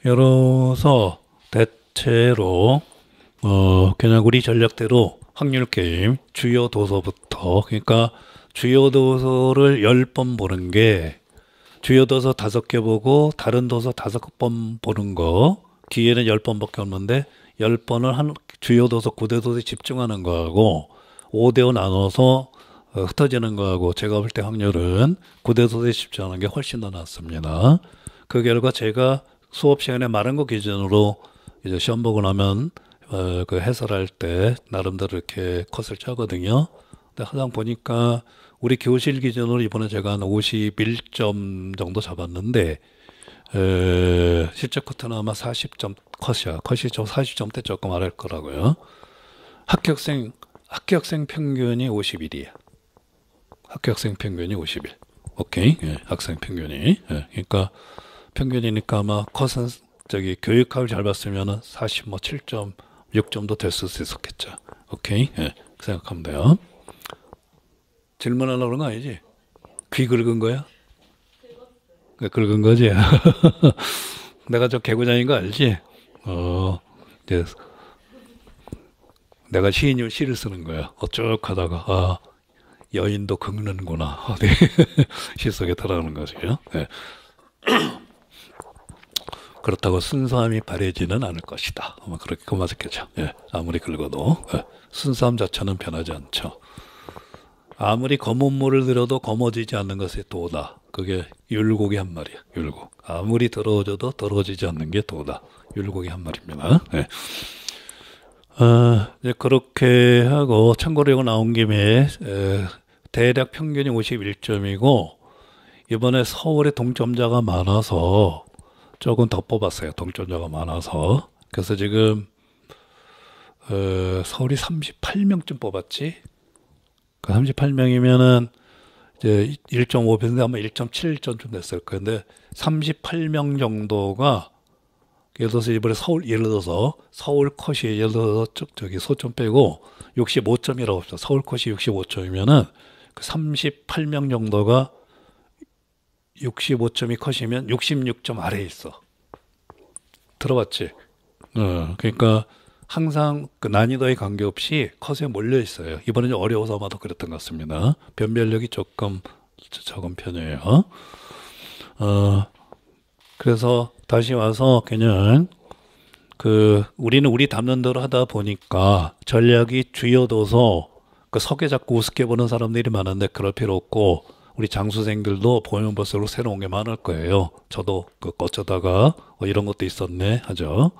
열어서 대체로 그냥 우리 전략대로 확률 게임 주요 도서부터 그러니까 주요 도서를 10번 보는 게 주요 도서 5개 보고 다른 도서 5번 보는 거 기회는 10번밖에 없는데 10번을 한 주요 도서 9대 도서에 집중하는 거하고 5대5 나눠서 흩어지는 거하고 제가 볼 때 확률은 9대 도서에 집중하는 게 훨씬 더 낫습니다. 그 결과 제가 수업 시간에 말한 거 기준으로 이제 시험 보고 나면 그 해설할 때 나름대로 이렇게 컷을 짜거든요. 근데 항상 보니까 우리 교실 기준으로 이번에 제가 한 51점 정도 잡았는데 실제 커트는 아마 40점 컷이야. 컷이 좀 40점대 조금 아래일 거라고요. 합격생 평균이 51이야. 합격생 평균이 51. 오케이. 예, 학생 평균이. 예, 그러니까 평균이니까 아마 컷은 저기 교육학을 잘 봤으면은 40 뭐 7점, 6점도 됐을 수 있었겠죠. 오케이. 예, 그 생각하면 돼요. 질문하려고 그런 거 아니지? 귀 긁은 거야? 긁은 거지? 내가 저 개구장인 거 알지? 이제 내가 시인을 시를 쓰는 거야. 쭉 하다가 여인도 긁는구나. 시 속에 들어가는 거지요. 네. 그렇다고 순수함이 바래지는 않을 것이다. 아마 그렇게 그 맞겠죠. 예, 아무리 긁어도 예, 순수함 자체는 변하지 않죠. 아무리 검은 물을 들여도 검어지지 않는 것이 도다. 그게 율곡이 한 말이야. 율곡. 아무리 더러워져도 더러워지지 않는 게 도다. 율곡이 한 말입니다. 예. 이제 그렇게 하고 참고로 이거 나온 김에 대략 평균이 51점이고 이번에 서울에 동점자가 많아서 조금 더 뽑았어요. 동점자가 많아서. 그래서 지금 서울이 38명쯤 뽑았지. 38명이면은 이제 1.5배인데 아마 1.7점쯤 됐을 거예요. 근데 38명 정도가 예를 들어서 이번에 예를 들어서 서울 컷이 예를 들어서 저기 소점 빼고 65점이라고 합시다. 서울 컷이 65점이면은 그 38명 정도가 65점이 컷이면 66점 아래에 있어. 들어봤지? 그러니까 항상 그 난이도에 관계없이 컷에 몰려 있어요. 이번에 좀 어려워서 아마도 그랬던 것 같습니다. 변별력이 조금 적은 편이에요. 그래서 다시 와서 그냥 우리는 우리 담는 대로 하다 보니까 전략이 주요 도서 그 서계 자꾸 우습게 보는 사람들이 많은데 그럴 필요 없고 우리 장수생들도 보면 볼수록 새로운 게 많을 거예요. 저도 어쩌다가 이런 것도 있었네 하죠.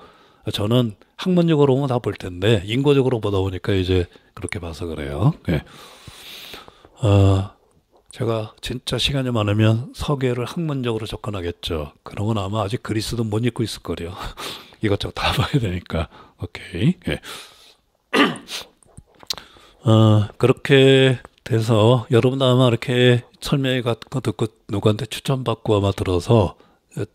저는 학문적으로 보면 다 볼 텐데 인고적으로 보다 보니까 이제 그렇게 봐서 그래요. 네. 제가 진짜 시간이 많으면 서계를 학문적으로 접근하겠죠. 그런 건 아마 아직 그리스도 못 읽고 있을 거래요. 이것저것 다 봐야 되니까. 오케이. 네. 그렇게 돼서 여러분도 아마 이렇게 설명회 같은 거 듣고 누구한테 추천받고 아마 들어서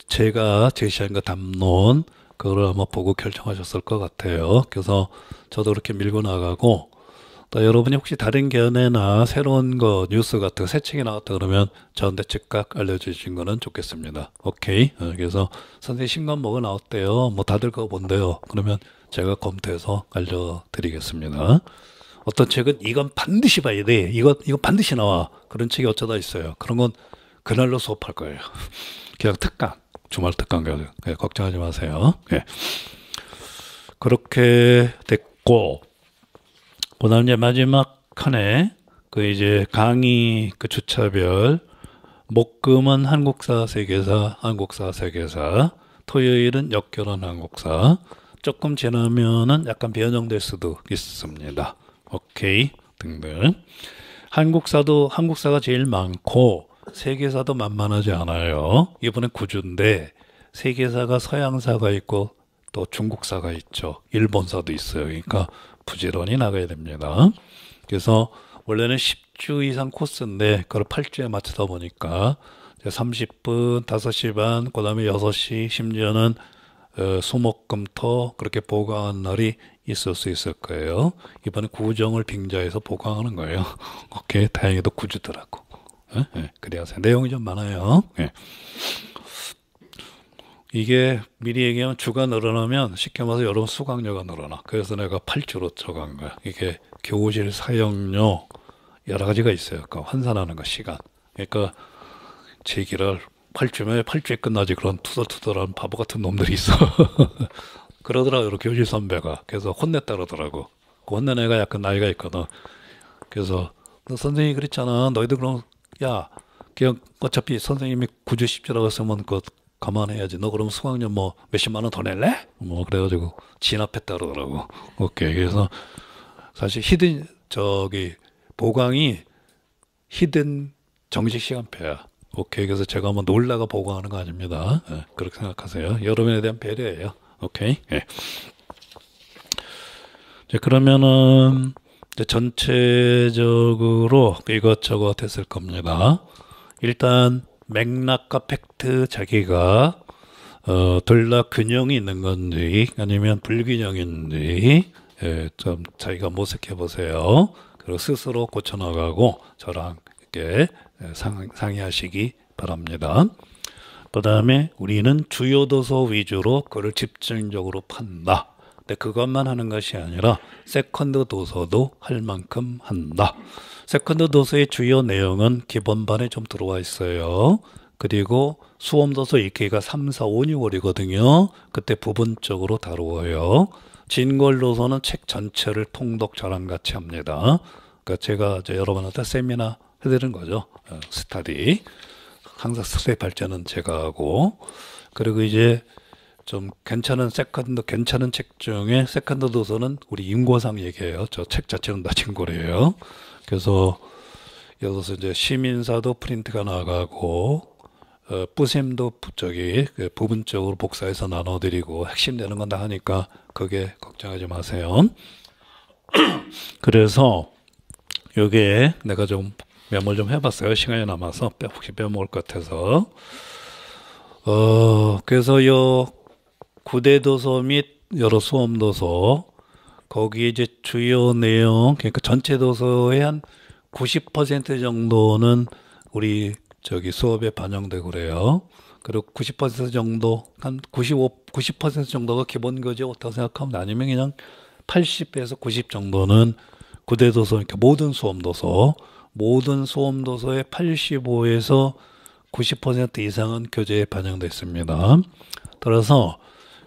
제가 제시한 거 담론 그걸 아마 보고 결정하셨을 것 같아요. 그래서 저도 그렇게 밀고 나가고 또 여러분이 혹시 다른 견해나 새로운 거 뉴스 같은 거 새 책이 나왔다 그러면 저한테 즉각 알려주신 거는 좋겠습니다. 오케이. 그래서 선생님 신간 뭐가 나왔대요. 뭐 다들 그거 본대요. 그러면 제가 검토해서 알려드리겠습니다. 어떤 책은 이건 반드시 봐야 돼. 이거 반드시 나와. 그런 책이 어쩌다 있어요. 그런 건 그날로 수업할 거예요. 그냥 특강. 주말 특강 교육. 네, 걱정하지 마세요. 네. 그렇게 됐고, 그 다음 이제 마지막 칸에, 이제 강의 주차별, 목금은 한국사, 세계사, 한국사, 세계사, 토요일은 역결혼 한국사, 조금 지나면은 약간 변형될 수도 있습니다. 오케이. 등등. 한국사가 제일 많고, 세계사도 만만하지 않아요. 이번엔 9주인데 세계사가 서양사가 있고 또 중국사가 있죠. 일본사도 있어요. 그러니까 부지런히 나가야 됩니다. 그래서 원래는 10주 이상 코스인데 그걸 8주에 맞추다 보니까 30분, 5시 반, 그 다음에 6시, 심지어는 수목금토 그렇게 보강한 날이 있을 수 있을 거예요. 이번에 구정을 빙자해서 보강하는 거예요. 오케이. 다행히도 9주더라고. 그래야 내용이 좀 많아요. 이게 미리 얘기하면 주가 늘어나면 쉽게 말해서 여러분 수강료가 늘어나. 그래서 내가 8주로 적은 거야. 이게 교실 사용료 여러 가지가 있어요. 그러니까 환산하는 거 시간. 그러니까 제기를 8주면 8주에 끝나지 그런 투덜투덜한 바보 같은 놈들이 있어. 그러더라고요. 교실 선배가. 그래서 혼냈다 그러더라고. 그 혼낸 애가 약간 나이가 있거든. 그래서 선생님이 그랬잖아. 너희들 그럼 야, 그냥 어차피 선생님이 9주 10주라고 했으면 그거 감안해야지. 너 그럼 수강료 뭐 몇십만 원 더 낼래? 뭐 그래가지고 진압했다 그러더라고. 오케이. 그래서 사실 보강이 히든 정식 시간표야. 오케이. 그래서 제가 한번 놀다가 보강하는 거 아닙니다. 네, 그렇게 생각하세요. 여러분에 대한 배려예요. 오케이. 네. 자, 그러면은 이제 전체적으로 이것저것 했을 겁니다. 일단 맥락과 팩트 자기가 둘 다 균형이 있는 건지 아니면 불균형인지 좀 자기가 모색해 보세요. 그리고 스스로 고쳐나가고 저랑 이렇게 상의하시기 바랍니다. 그 다음에 우리는 주요 도서 위주로 그걸 집중적으로 판다. 근데 그것만 하는 것이 아니라 세컨드 도서도 할 만큼 한다. 세컨드 도서의 주요 내용은 기본반에 좀 들어와 있어요. 그리고 수험도서 읽기가 3, 4, 5, 6월이거든요. 그때 부분적으로 다루어요. 진골도서는 책 전체를 통독 저랑 같이 합니다. 그러니까 제가 이제 여러분한테 세미나 해드리는 거죠. 스터디. 항상 스터디 발전은 제가 하고. 그리고 이제 좀 괜찮은 괜찮은 책 중에 세컨드 도서는 우리 임고상 얘기해요. 저 책 자체는 다 진골이에요. 그래서 여기서 이제 시민사도 프린트가 나가고, 뿌셈도 그 부분적으로 복사해서 나눠드리고, 핵심 되는 건 다 하니까 그게 걱정하지 마세요. 그래서 요게 내가 좀 메모를 좀 해봤어요. 시간이 남아서 혹시 빼먹을 것 같아서. 그래서 요 구대도서 및 여러 수험도서, 거기 이제 주요 내용, 그러니까 전체 도서의 한 90% 정도는 우리 저기 수업에 반영되고 그래요. 그리고 90% 정도, 한 90% 정도가 기본 교재 어떻게 생각하면, 아니면 그냥 80에서 90 정도는 구대도서, 그러니까 모든 수험도서의 85에서 90% 이상은 교재에 반영되어 있습니다. 따라서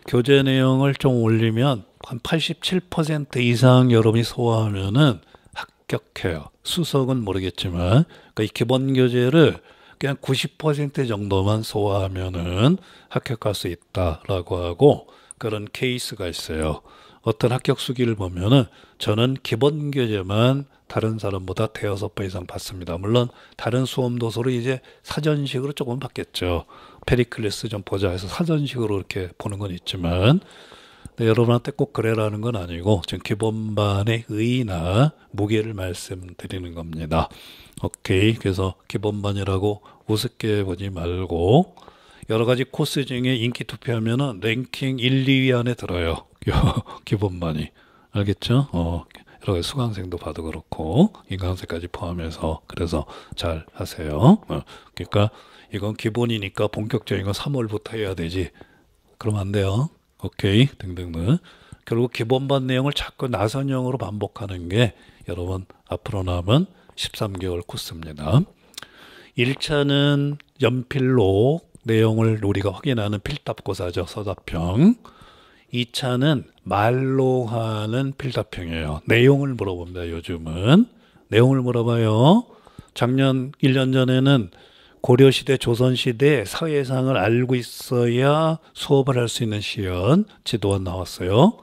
교재 내용을 좀 올리면 한 87% 이상 여러분이 소화하면은 합격해요. 수석은 모르겠지만, 그러니까 이 기본 교재를 그냥 90% 정도만 소화하면은 합격할 수 있다라고 하고, 그런 케이스가 있어요. 어떤 합격 수기를 보면은 저는 기본 교재만 다른 사람보다 대여섯 배 이상 받습니다. 물론 다른 수험 도서로 이제 사전식으로 조금 받겠죠. 페리클레스 좀 보자 해서 사전식으로 이렇게 보는 건 있지만, 네, 여러분한테 꼭 그래라는 건 아니고 지금 기본반의 의의나 무게를 말씀드리는 겁니다. 오케이. 그래서 기본반이라고 우습게 보지 말고, 여러 가지 코스 중에 인기 투표하면은 랭킹 1, 2위 안에 들어요. 기본반이. 알겠죠? 여러 가지 수강생도 봐도 그렇고 인강생까지 포함해서. 그래서 잘 하세요. 그러니까 이건 기본이니까 본격적인 건 3월부터 해야 되지, 그러면 안 돼요. 오케이. 등등등. 결국 기본반 내용을 자꾸 나선형으로 반복하는 게 여러분 앞으로 남은 13개월 코스입니다. 1차는 연필로 내용을 우리가 확인하는 필답고사죠. 서답형. 2차는 말로 하는 필답형이에요. 내용을 물어봅니다. 요즘은 내용을 물어봐요. 작년 1년 전에는 고려시대, 조선시대 사회상을 알고 있어야 수업을 할 수 있는 시연 지도안 나왔어요.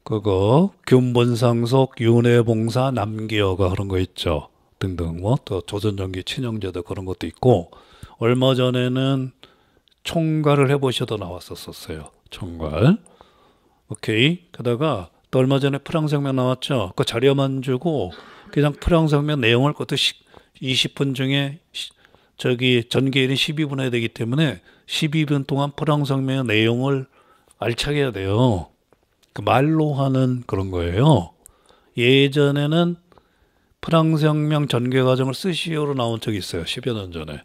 그거 균본상속, 윤회봉사, 남기여가 그런 거 있죠. 등등. 뭐 또 조선전기 친형제도 그런 것도 있고, 얼마 전에는 총괄을 해보셔도 나왔었어요. 총괄. 오케이. 게다가 또 얼마 전에 프랑스혁명 나왔죠. 그 자료만 주고 그냥 프랑스혁명 내용을 그것도 20분 중에 저기 전개일이 12분 해야 되기 때문에 12분 동안 프랑스혁명의 내용을 알차게 해야 돼요. 그 말로 하는 그런 거예요. 예전에는 프랑스혁명 전개 과정을 스시오로 나온 적이 있어요. 10여 년 전에.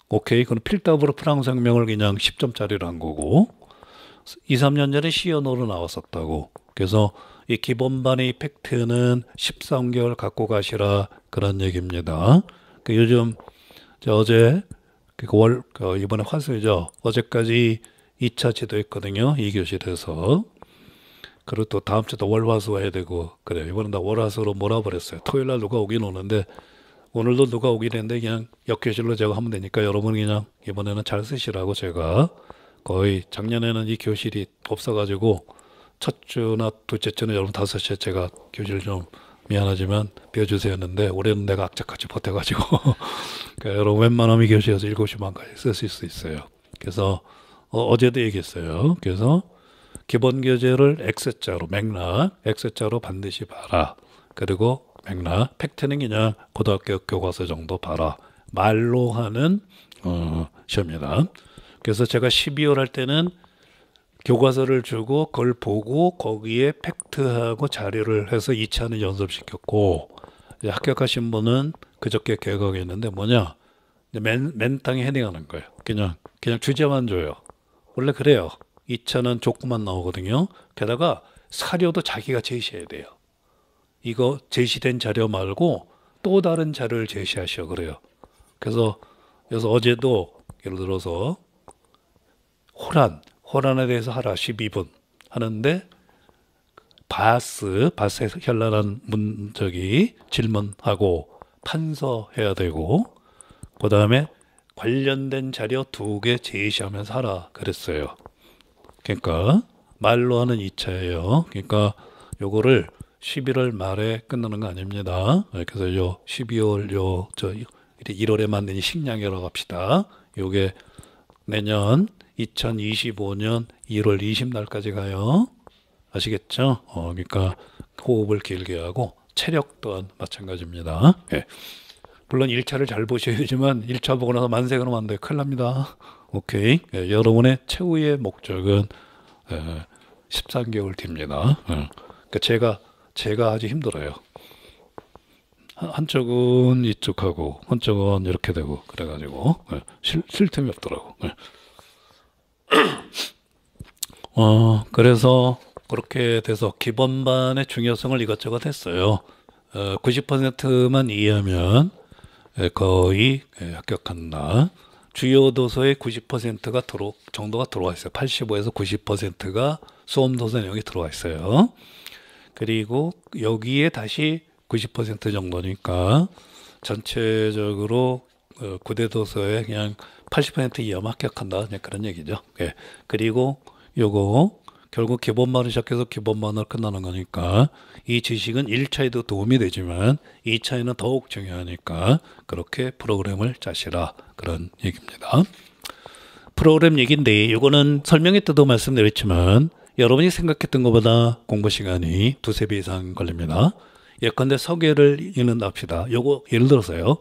오케이. 그건 필답으로 프랑스혁명을 그냥 10점짜리로 한 거고, 2, 3년 전에 시연으로 나왔었다고. 그래서 이 기본반의 팩트는 13개월 갖고 가시라, 그런 얘기입니다. 요즘 어제 이번에 화수죠. 어제까지 2차 지도했거든요. 2교실에서. 그리고 또 다음 주도 월화수 해야 되고 그래요. 이번엔 다 월화수로 몰아버렸어요. 토요일 날 누가 오긴 오는데, 오늘도 누가 오긴 했는데 그냥 역교실로 제가 하면 되니까 여러분 그냥 이번에는 잘 쓰시라고, 제가 거의 작년에는 이 교실이 없어가지고 첫 주나 둘째 주는 여러분 5시에 제가 교실 좀 미안하지만 비워주세요 했는데, 올해는 내가 악착같이 버텨가지고 그러니까 여러분 웬만하면 이 교실에서 7시반까지 쓰실 수 있어요. 그래서 어제도 얘기했어요. 그래서 기본 교재를 X자로, 맥락 X자로 반드시 봐라. 그리고 맥락, 팩트는 그냥 고등학교 교과서 정도 봐라. 말로 하는 시험이다. 그래서 제가 12월 할 때는 교과서를 주고 그걸 보고 거기에 팩트하고 자료를 해서 2차는 연습시켰고, 이제 합격하신 분은 그저께 개강했는데 뭐냐, 맨땅에 헤딩하는 거예요. 그냥 주제만 줘요. 원래 그래요. 2차는 조건만 나오거든요. 게다가 사료도 자기가 제시해야 돼요. 이거 제시된 자료 말고 또 다른 자료를 제시하셔 그래요. 그래서 어제도 예를 들어서 호란에 대해서 하라 12분 하는데 바스에서 현란한 질문하고 판서해야 되고 그 다음에 관련된 자료 2개 제시하면서 하라 그랬어요. 그러니까 말로 하는 2차예요. 그러니까 요거를 11월 말에 끝나는 거 아닙니다. 그래서 요 12월 1월에 만드니 식량이라고 합시다. 요게 내년 2025년 1월 20날까지 가요. 아시겠죠? 그러니까 호흡을 길게 하고 체력 또한 마찬가지입니다. 예. 물론 1차를 잘 보셔야 되지만 1차 보고 나서 만세 그러면 안 돼요. 큰일 납니다. 오케이. 예, 여러분의 최후의 목적은 13개월 뒤입니다. 그러니까 제가 아주 힘들어요. 한쪽은 이쪽하고 한쪽은 이렇게 되고 그래가지고 쉴 틈이 없더라고. 그래서 그렇게 돼서 기본반의 중요성을 이것저것 했어요. 90%만 이해하면 거의 합격한다. 주요 도서의 90%가 정도가 들어와 있어요. 85에서 90%가 수험 도서 내용이 들어와 있어요. 그리고 여기에 다시 90% 정도니까 전체적으로 구대 도서에 그냥 80% 이하면 합격한다. 그런 얘기죠. 예. 그리고 요거 결국 기본반을 시작해서 기본반으로 끝나는 거니까 이 지식은 1차에도 도움이 되지만 2차에는 더욱 중요하니까 그렇게 프로그램을 짜시라 그런 얘기입니다. 프로그램 얘기인데 이거는 설명회 때도 말씀드렸지만 여러분이 생각했던 것보다 공부 시간이 2~3배 이상 걸립니다. 예컨대 서계를 읽는답시다. 요거 예를 들어서요.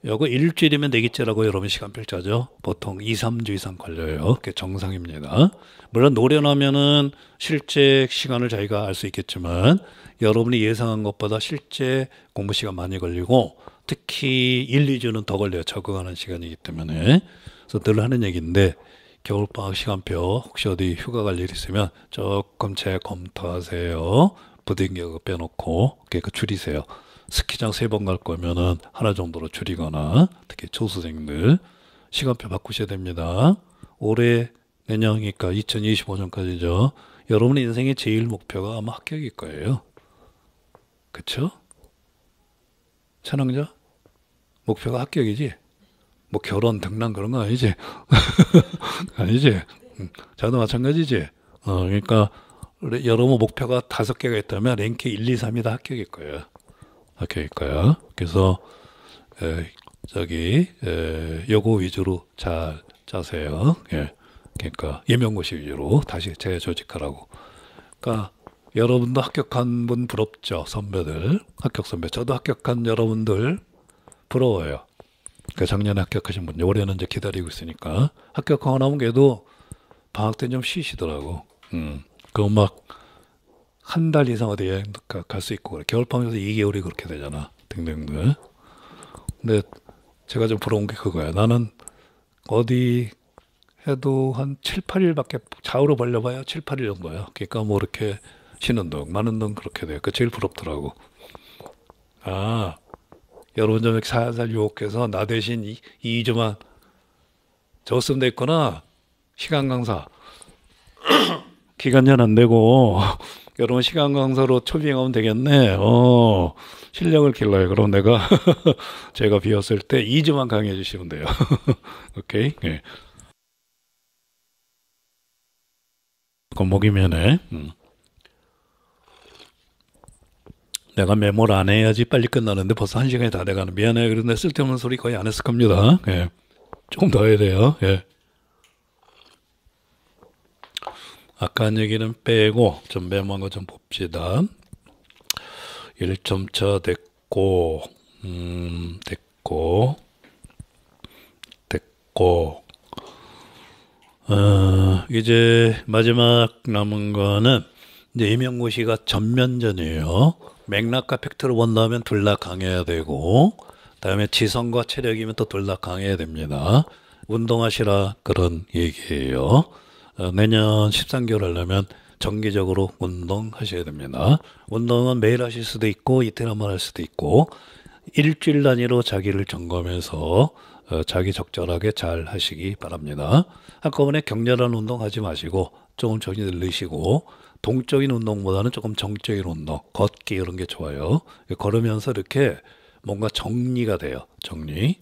요거 일주일이면 4개째라고 여러분 시간표를 짜죠. 보통 2~3주 이상 걸려요. 그게 정상입니다. 물론 노련하면은 실제 시간을 자기가 알 수 있겠지만 여러분이 예상한 것보다 실제 공부 시간 많이 걸리고 특히 1~2주는 더 걸려요. 적응하는 시간이기 때문에. 그래서 늘 하는 얘기인데 겨울방학 시간표 혹시 어디 휴가 갈 일 있으면 조금 재검토하세요. 부등교급 빼놓고 줄이세요. 스키장 3번 갈 거면은 하나 정도로 줄이거나 특히 조수생들 시간표 바꾸셔야 됩니다. 올해 내년이니까 2025년까지죠. 여러분의 인생의 제일 목표가 아마 합격일 거예요. 그쵸? 찬왕자? 목표가 합격이지? 뭐 결혼, 등남 그런 거 아니지? 아니지? 저도 마찬가지지? 그러니까 여러분 목표가 5개가 있다면 랭크 1, 2, 3이 다 합격일 거예요. 합격일 거야. 그래서 요거 위주로 잘 짜세요. 예. 그러니까 예명고시 위주로 다시 재조직하라고. 그러니까 여러분도 합격한 분 부럽죠. 선배들. 합격 선배. 저도 합격한 여러분들 부러워요. 그러니까 작년에 합격하신 분 올해는 이제 기다리고 있으니까 합격하고 나면 그래도 방학 때 좀 쉬시더라고. 그거 막 한 달 이상 어디 여행 갈 수 있고 그래. 겨울방학에서 2개월이 그렇게 되잖아. 등등등. 근데 제가 좀 부러운 게 그거야. 나는 어디 해도 한 7~8일밖에 좌우로 벌려봐야 7~8일 정도야. 그러니까 뭐 이렇게 쉬는 동, 마는 동 그렇게 돼요. 그 제일 부럽더라고. 아, 여러분 좀 살살 유혹해서 나 대신 2주만 줬으면 됐구나. 시간 강사. 기간제한 안 되고 여러분 시간 강사로 초빙하면 되겠네. 실력을 길러요. 그럼 내가 제가 비었을 때 2주만 강의해 주시면 돼요. 오케이. 네. 목이면에 내가 메모를 안 해야지 빨리 끝나는데 벌써 1시간이 다 돼가는. 미안해요. 그런데 쓸데없는 소리 거의 안 했을 겁니다. 예. 조금 더 해야 돼요. 예. 아까 한 얘기는 빼고 좀 메모한 거 좀 봅시다. 1점차 됐고 됐고 이제 마지막 남은 거는 이제 임용고시가 전면전이에요. 맥락과 팩트를 본다면 둘 다 강해야 되고 그다음에 지성과 체력이면 또 둘 다 강해야 됩니다. 운동하시라 그런 얘기예요. 내년 13개월 하려면 정기적으로 운동하셔야 됩니다. 운동은 매일 하실 수도 있고 이틀 한 번 할 수도 있고 일주일 단위로 자기를 점검해서 자기 적절하게 잘 하시기 바랍니다. 한꺼번에 격렬한 운동 하지 마시고 조금 정이 늘리시고 동적인 운동보다는 조금 정적인 운동, 걷기 이런 게 좋아요. 걸으면서 이렇게 뭔가 정리가 돼요. 정리.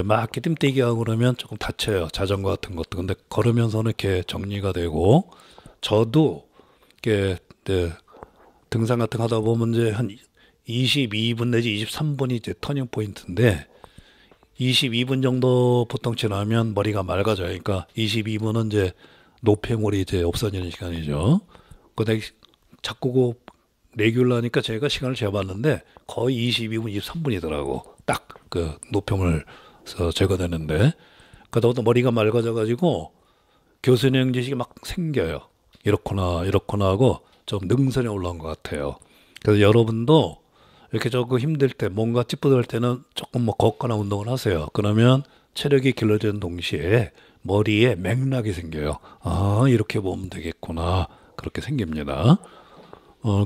막 기름뛰기 하고 그러면 조금 다쳐요. 자전거 같은 것도. 근데 걸으면서는 이렇게 정리가 되고 저도 이렇게 등산 같은 거 하다 보면 이제 한 22분 내지 23분이 이제 터닝 포인트인데 22분 정도 보통 지나면 머리가 맑아져요. 그러니까 22분은 이제 노폐물이 이제 없어지는 시간이죠. 근데 자꾸 레귤러 하니까 제가 시간을 재봤는데 거의 22분, 23분이더라고. 딱 그 노폐물 제거되는데. 그러다 머리가 맑아져 가지고 교수님 지식이 막 생겨요. 이렇구나 하고 좀 능선에 올라온 것 같아요. 그래서 여러분도 이렇게 조금 힘들 때, 뭔가 찌뿌들 때는 조금 뭐 걷거나 운동을 하세요. 그러면 체력이 길러지는 동시에 머리에 맥락이 생겨요. 아, 이렇게 보면 되겠구나. 그렇게 생깁니다.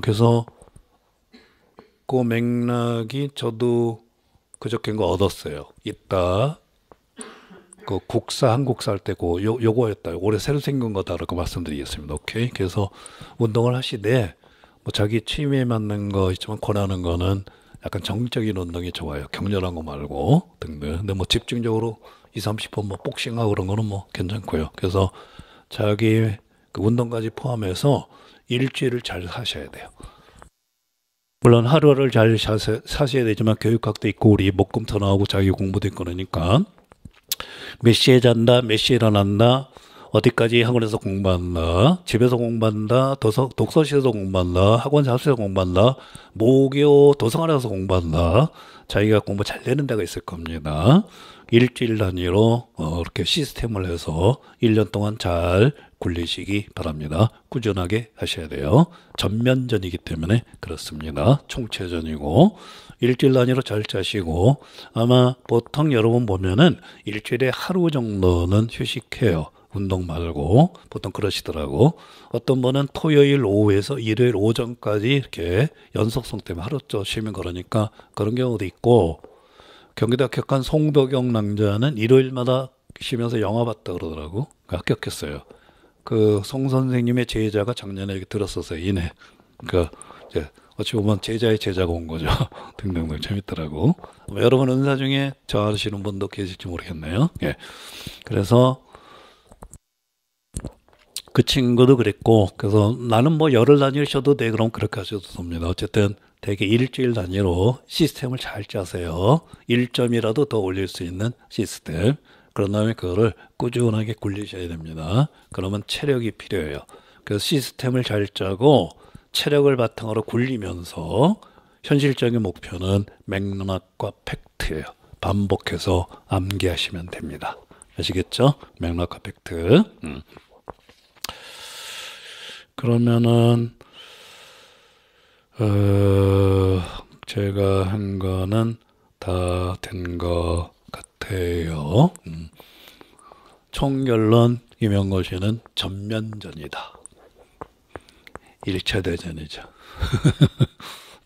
그래서 그 맥락이 저도 그저께 거 얻었어요. 이따 그 한국사 할 때 요거였다. 올해 새로 생긴 거다라고 말씀드리겠습니다. 오케이. 그래서 운동을 하시되 뭐 자기 취미에 맞는 거 있지만 권하는 거는 약간 정적인 운동이 좋아요. 격렬한 거 말고 등등. 근데 뭐 집중적으로 2, 30분 뭐 복싱하고 그런 거는 뭐 괜찮고요. 그래서 자기 그 운동까지 포함해서 일주일을 잘 사셔야 돼요. 물론 하루를 잘 사셔야 되지만 교육학도 있고 우리 목금토 나오고 자기 공부도 있고 그러니까 몇 시에 잔다, 몇 시에 일어난다, 어디까지 학원에서 공부한다, 집에서 공부한다, 독서실에서 공부한다, 학원 자습실에서 공부한다, 모교 도서관에서 공부한다. 자기가 공부 잘 되는 데가 있을 겁니다. 일주일 단위로 이렇게 시스템을 해서 1년 동안 잘 굴리시기 바랍니다. 꾸준하게 하셔야 돼요. 전면전이기 때문에 그렇습니다. 총체전이고 일주일 단위로 잘 짜시고 아마 보통 여러분 보면은 일주일에 하루 정도는 휴식해요. 운동 말고 보통 그러시더라고. 어떤 분은 토요일 오후에서 일요일 오전까지 이렇게 연속성 때문에 하루쯤 쉬면 그러니까 그런 경우도 있고 경기도 합격한 송도경 낭자는 일요일마다 쉬면서 영화 봤다 그러더라고. 합격했어요. 그 송 선생님의 제자가 작년에 이렇게 들었었어요. 이내. 그러니까 이제 어찌 보면 제자의 제자가 온 거죠. 등등등 재밌더라고. 여러분 은사 중에 저 아시는 분도 계실지 모르겠네요. 예. 그래서 그 친구도 그랬고, 그래서 나는 뭐 열흘 단위로 쉬어도 돼. 그럼 그렇게 하셔도 됩니다. 어쨌든 되게 일주일 단위로 시스템을 잘 짜세요. 1점이라도 더 올릴 수 있는 시스템. 그런 다음에 그거를 꾸준하게 굴리셔야 됩니다. 그러면 체력이 필요해요. 그래서 시스템을 잘 짜고 체력을 바탕으로 굴리면서 현실적인 목표는 맥락과 팩트예요. 반복해서 암기하시면 됩니다. 아시겠죠? 맥락과 팩트. 그러면은 제가 한 거는 다 된 것 같아요. 총결론 임용고시는 전면전이다. 1차 대전이죠.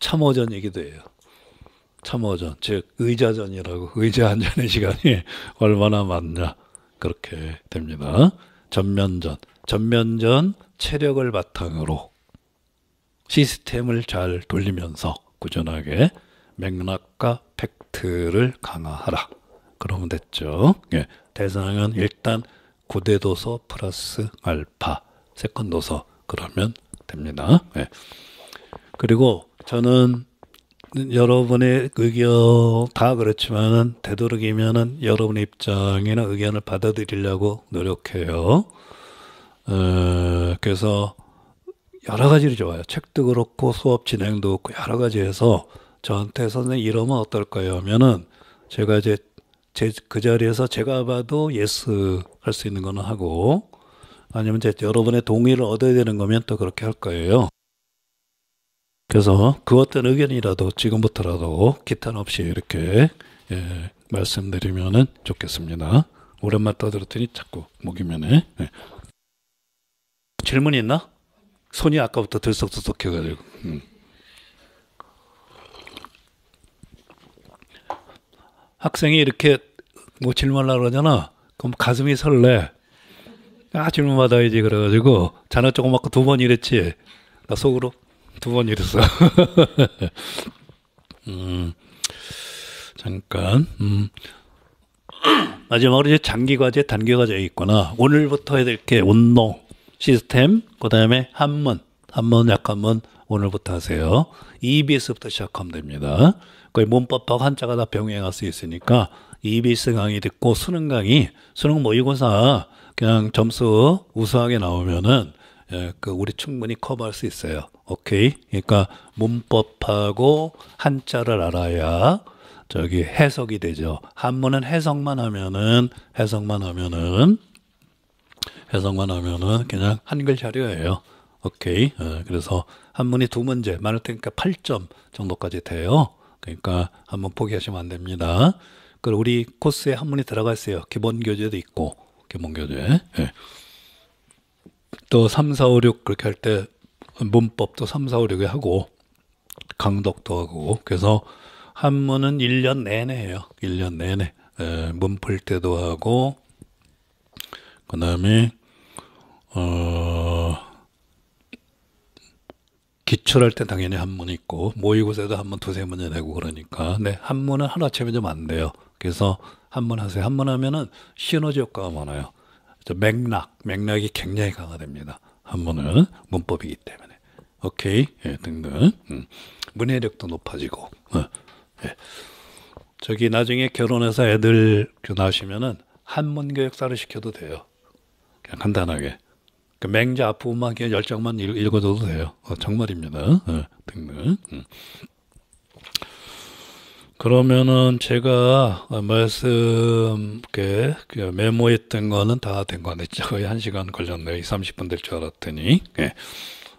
참호전이기도 해요. 참호전, 즉 의자전이라고. 의자 앉는 시간이 얼마나 많냐. 그렇게 됩니다. 전면전 체력을 바탕으로 시스템을 잘 돌리면서 꾸준하게 맥락과 팩트를 강화하라. 그러면 됐죠. 예. 대상은 일단 구대도서 플러스 알파 세컨도서 그러면 됩니다. 예. 그리고 저는 여러분의 의견 다 그렇지만은 되도록이면은 여러분의 입장이나 의견을 받아들이려고 노력해요. 그래서 여러 가지로 좋아요. 책도 그렇고 수업 진행도 그렇고 여러 가지 해서 저한테 선생님 이러면 어떨까요? 하면은 제가 이제 그 자리에서 제가 봐도 예스 할 수 있는 거는 하고 아니면 이제 여러분의 동의를 얻어야 되는 거면 또 그렇게 할 거예요. 그래서 그 어떤 의견이라도 지금부터라도 기탄 없이 이렇게 말씀드리면은 좋겠습니다. 오랜만에 떠들었더니 자꾸 목이 면에. 질문 있나? 손이 아까부터 들썩들썩 해가지고. 학생이 이렇게 뭐 질문하려고 그러잖아. 그럼 가슴이 설레. 아, 질문 받아야지. 그래가지고, 자네 조금 아까 2번 이랬지? 나 속으로 2번 이랬어. 잠깐. 마지막으로 이제 장기 과제, 단기 과제 있구나. 오늘부터 해야 될 게 운동, 시스템, 그 다음에 한문 약한문 오늘부터 하세요. EBS부터 시작하면 됩니다. 거의 문법하고 한자가 다 병행할 수 있으니까 EBS 강의 듣고 수능 강의, 수능 모의고사 그냥 점수 우수하게 나오면은 우리 충분히 커버할 수 있어요. 오케이. 그러니까 문법하고 한자를 알아야 해석이 되죠. 한문은 해석만 하면은 그냥 한글 자료예요. 오케이. 그래서 한문이 2문제, 많을 테니까 8점 정도까지 돼요. 그러니까 한번 포기하시면 안 됩니다. 그리고 우리 코스에 한문이 들어가 있어요. 기본 교재도 있고, 기본 교재. 예. 또 3, 4, 5, 6 그렇게 할 때 문법도 3, 4, 5, 6에 하고 강독도 하고. 그래서 한문은 1년 내내 해요. 1년 내내. 문 풀 때도 하고, 그 다음에 기출할 때 당연히 한문이 있고, 모의고사도 한문 2-3문제 내고 그러니까. 근데 한문은 하루아침에 좀 안 돼요. 그래서 한문 하세요. 한문 하면은 시너지 효과가 많아요. 맥락이 굉장히 강화됩니다. 한문은 문법이기 때문에. 오케이. 예, 등등. 문해력도 높아지고. 예. 나중에 결혼해서 애들 낳으시면은 한문 교육사를 시켜도 돼요. 그냥 간단하게. 맹자 앞부분만 그냥 10장만 읽어줘도 돼요. 정말입니다. 등등. 그러면은 제가 메모했던 거는 다 된 거 아니죠? 거의 1시간 걸렸네요. 30분 될 줄 알았더니. 예.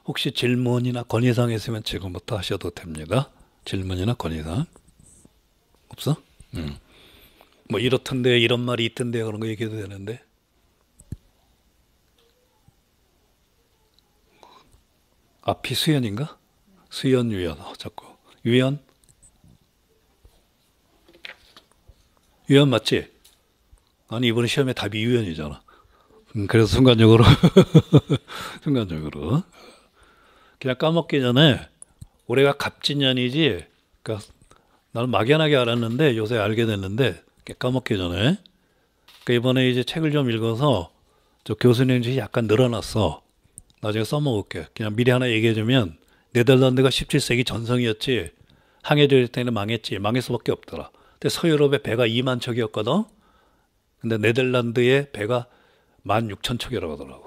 혹시 질문이나 건의사항 있으면 지금부터 하셔도 됩니다. 질문이나 건의사항. 없어? 뭐 이렇던데, 이런 말이 있던데 그런 거 얘기해도 되는데. 앞이 수연인가? 수연, 유연. 자꾸. 유연? 유연 맞지? 아니, 이번에 시험에 답이 유연이잖아. 그래서 순간적으로. 그냥 까먹기 전에 올해가 갑진년이지. 그러니까 나는 막연하게 알았는데 요새 알게 됐는데 까먹기 전에. 그러니까 이번에 이제 책을 좀 읽어서 저 교수님들이 약간 늘어났어. 나중에 써먹을게. 그냥 미리 하나 얘기해주면 네덜란드가 17세기 전성이었지. 항해될 때는 망했지. 망할 수밖에 없더라. 근데 서유럽의 배가 2만 척이었거든. 근데 네덜란드의 배가 16,000척이라고 하더라고.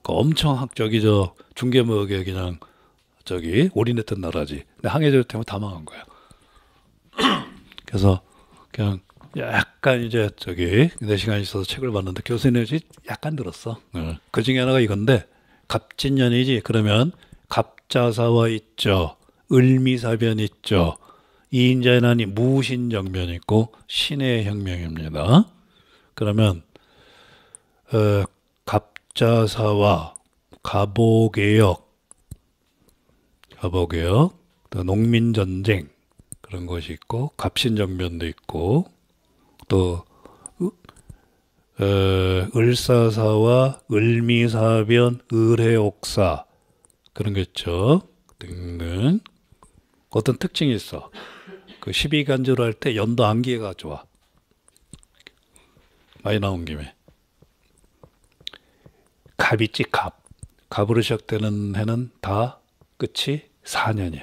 그 엄청 중개무역에 그냥 올인했던 나라지. 근데 항해될 때면 다 망한 거야. 그래서 그냥 약간 이제 내 시간이 있어서 책을 봤는데 교수님이 약간 들었어. 그 중에 하나가 이건데 갑진년이지. 그러면 갑자사화 있죠. 을미사변 있죠. 이인자의 난이 무신정변 있고 신의 혁명입니다. 그러면 갑자사화, 갑오개혁, 또 농민전쟁 그런 것이 있고 갑신정변도 있고 또 을사사와 을미사변, 을해옥사 그런 게 있죠. 등등. 어떤 특징이 있어. 그 12간주를 할 때 연도 암기가 좋아. 많이 나온 김에. 갑이지 갑. 갑으로 시작되는 해는 다 끝이 4년이야.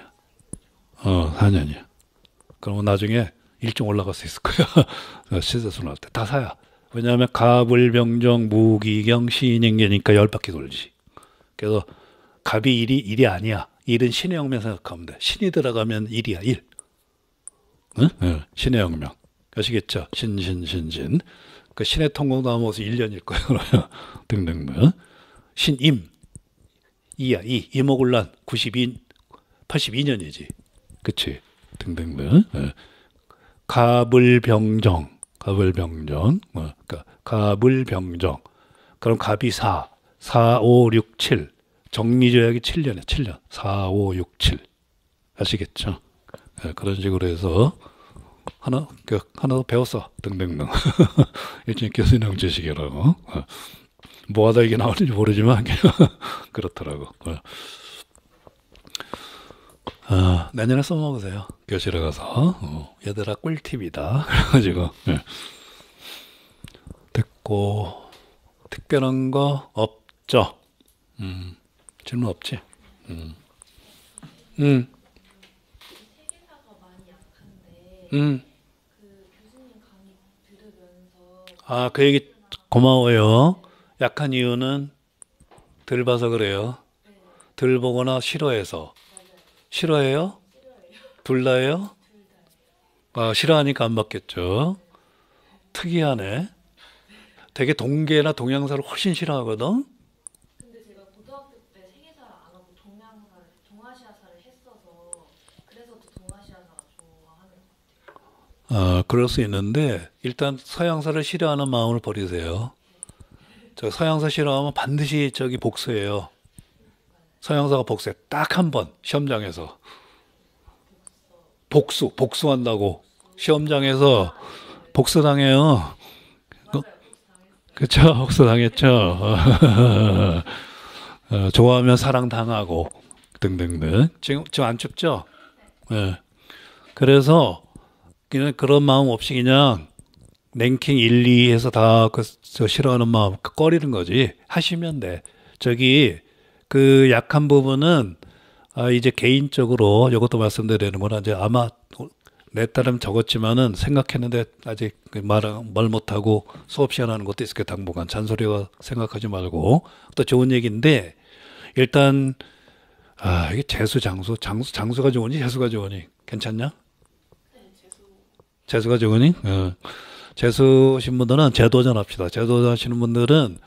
4년이야. 그러면 나중에 일정 올라갈 수 있을 거야. 시세순 할 때. 다 사야. 왜냐하면 갑을병정, 무기경, 신인계니까 10바퀴 돌지. 그래서 갑이 일이 아니야. 일은 신의 혁명 생각하면 돼. 신이 들어가면 일이야, 일. 응? 신의 혁명. 아시겠죠? 신. 그 신의 통공 나오면서 1년일 거예요. 그러면 등등등. 신임. 이야, 이모군란 82년이지. 그치? 등등등. 갑을병정. 그러니까 갑을병정. 그럼 갑이 4, 5, 6, 7. 정리조약이 7년이야. 7년. 4, 5, 6, 7. 아시겠죠? 그런 식으로 해서 하나 더 배웠어. 등등등. 일종의 교수님 지식이라고. 뭐하다 이게 나오는지 모르지만 그렇더라고. 내년에 써먹으세요. 교실에 가서. 얘들아 꿀팁이다. 그래가지고 됐고 특별한 거 없죠? 질문 없지? 세계사가 많이 약한데 음. 그 교수님 강의 들으면서 그 얘기 고마워요. 약한 이유는 덜 봐서 그래요. 덜 보거나 싫어해서. 싫어해요? 둘 다예요? 싫어하니까 안 받겠죠. 특이하네. 되게 동계나 동양사를 훨씬 싫어하거든. 근데 제가 고등학교 때 세계사를 안 하고 동아시아사를 했어서 그래서 또 동아시아사가 좋아하는 것 같아요. 그럴 수 있는데 일단 서양사를 싫어하는 마음을 버리세요. 저 서양사 싫어하면 반드시 저기 복수예요. 서양사가 복수해. 딱 한 번 시험장에서 복수한다고 시험장에서 복수당해요. 그쵸? 복수당했죠. 좋아하면 사랑당하고 등등등. 지금 안 춥죠? 예. 그래서 그냥 그런 마음 없이 그냥 랭킹 1, 2 해서 다 저 싫어하는 마음 꺼리는 거지. 하시면 돼. 저기 그 약한 부분은 이제 개인적으로 이것도 말씀드리는 거는 이제 아마 내 딸은 적었지만은 생각했는데 아직 말 못하고 수업 시간하는 것도 있을 게 당분간 잔소리가 생각하지 말고 또 좋은 얘기인데 일단 이게 장수가 좋으니 재수가 좋으니 괜찮냐? 재수가 좋으니? 재수신 분들은 재도전합시다. 재도전하시는 분들은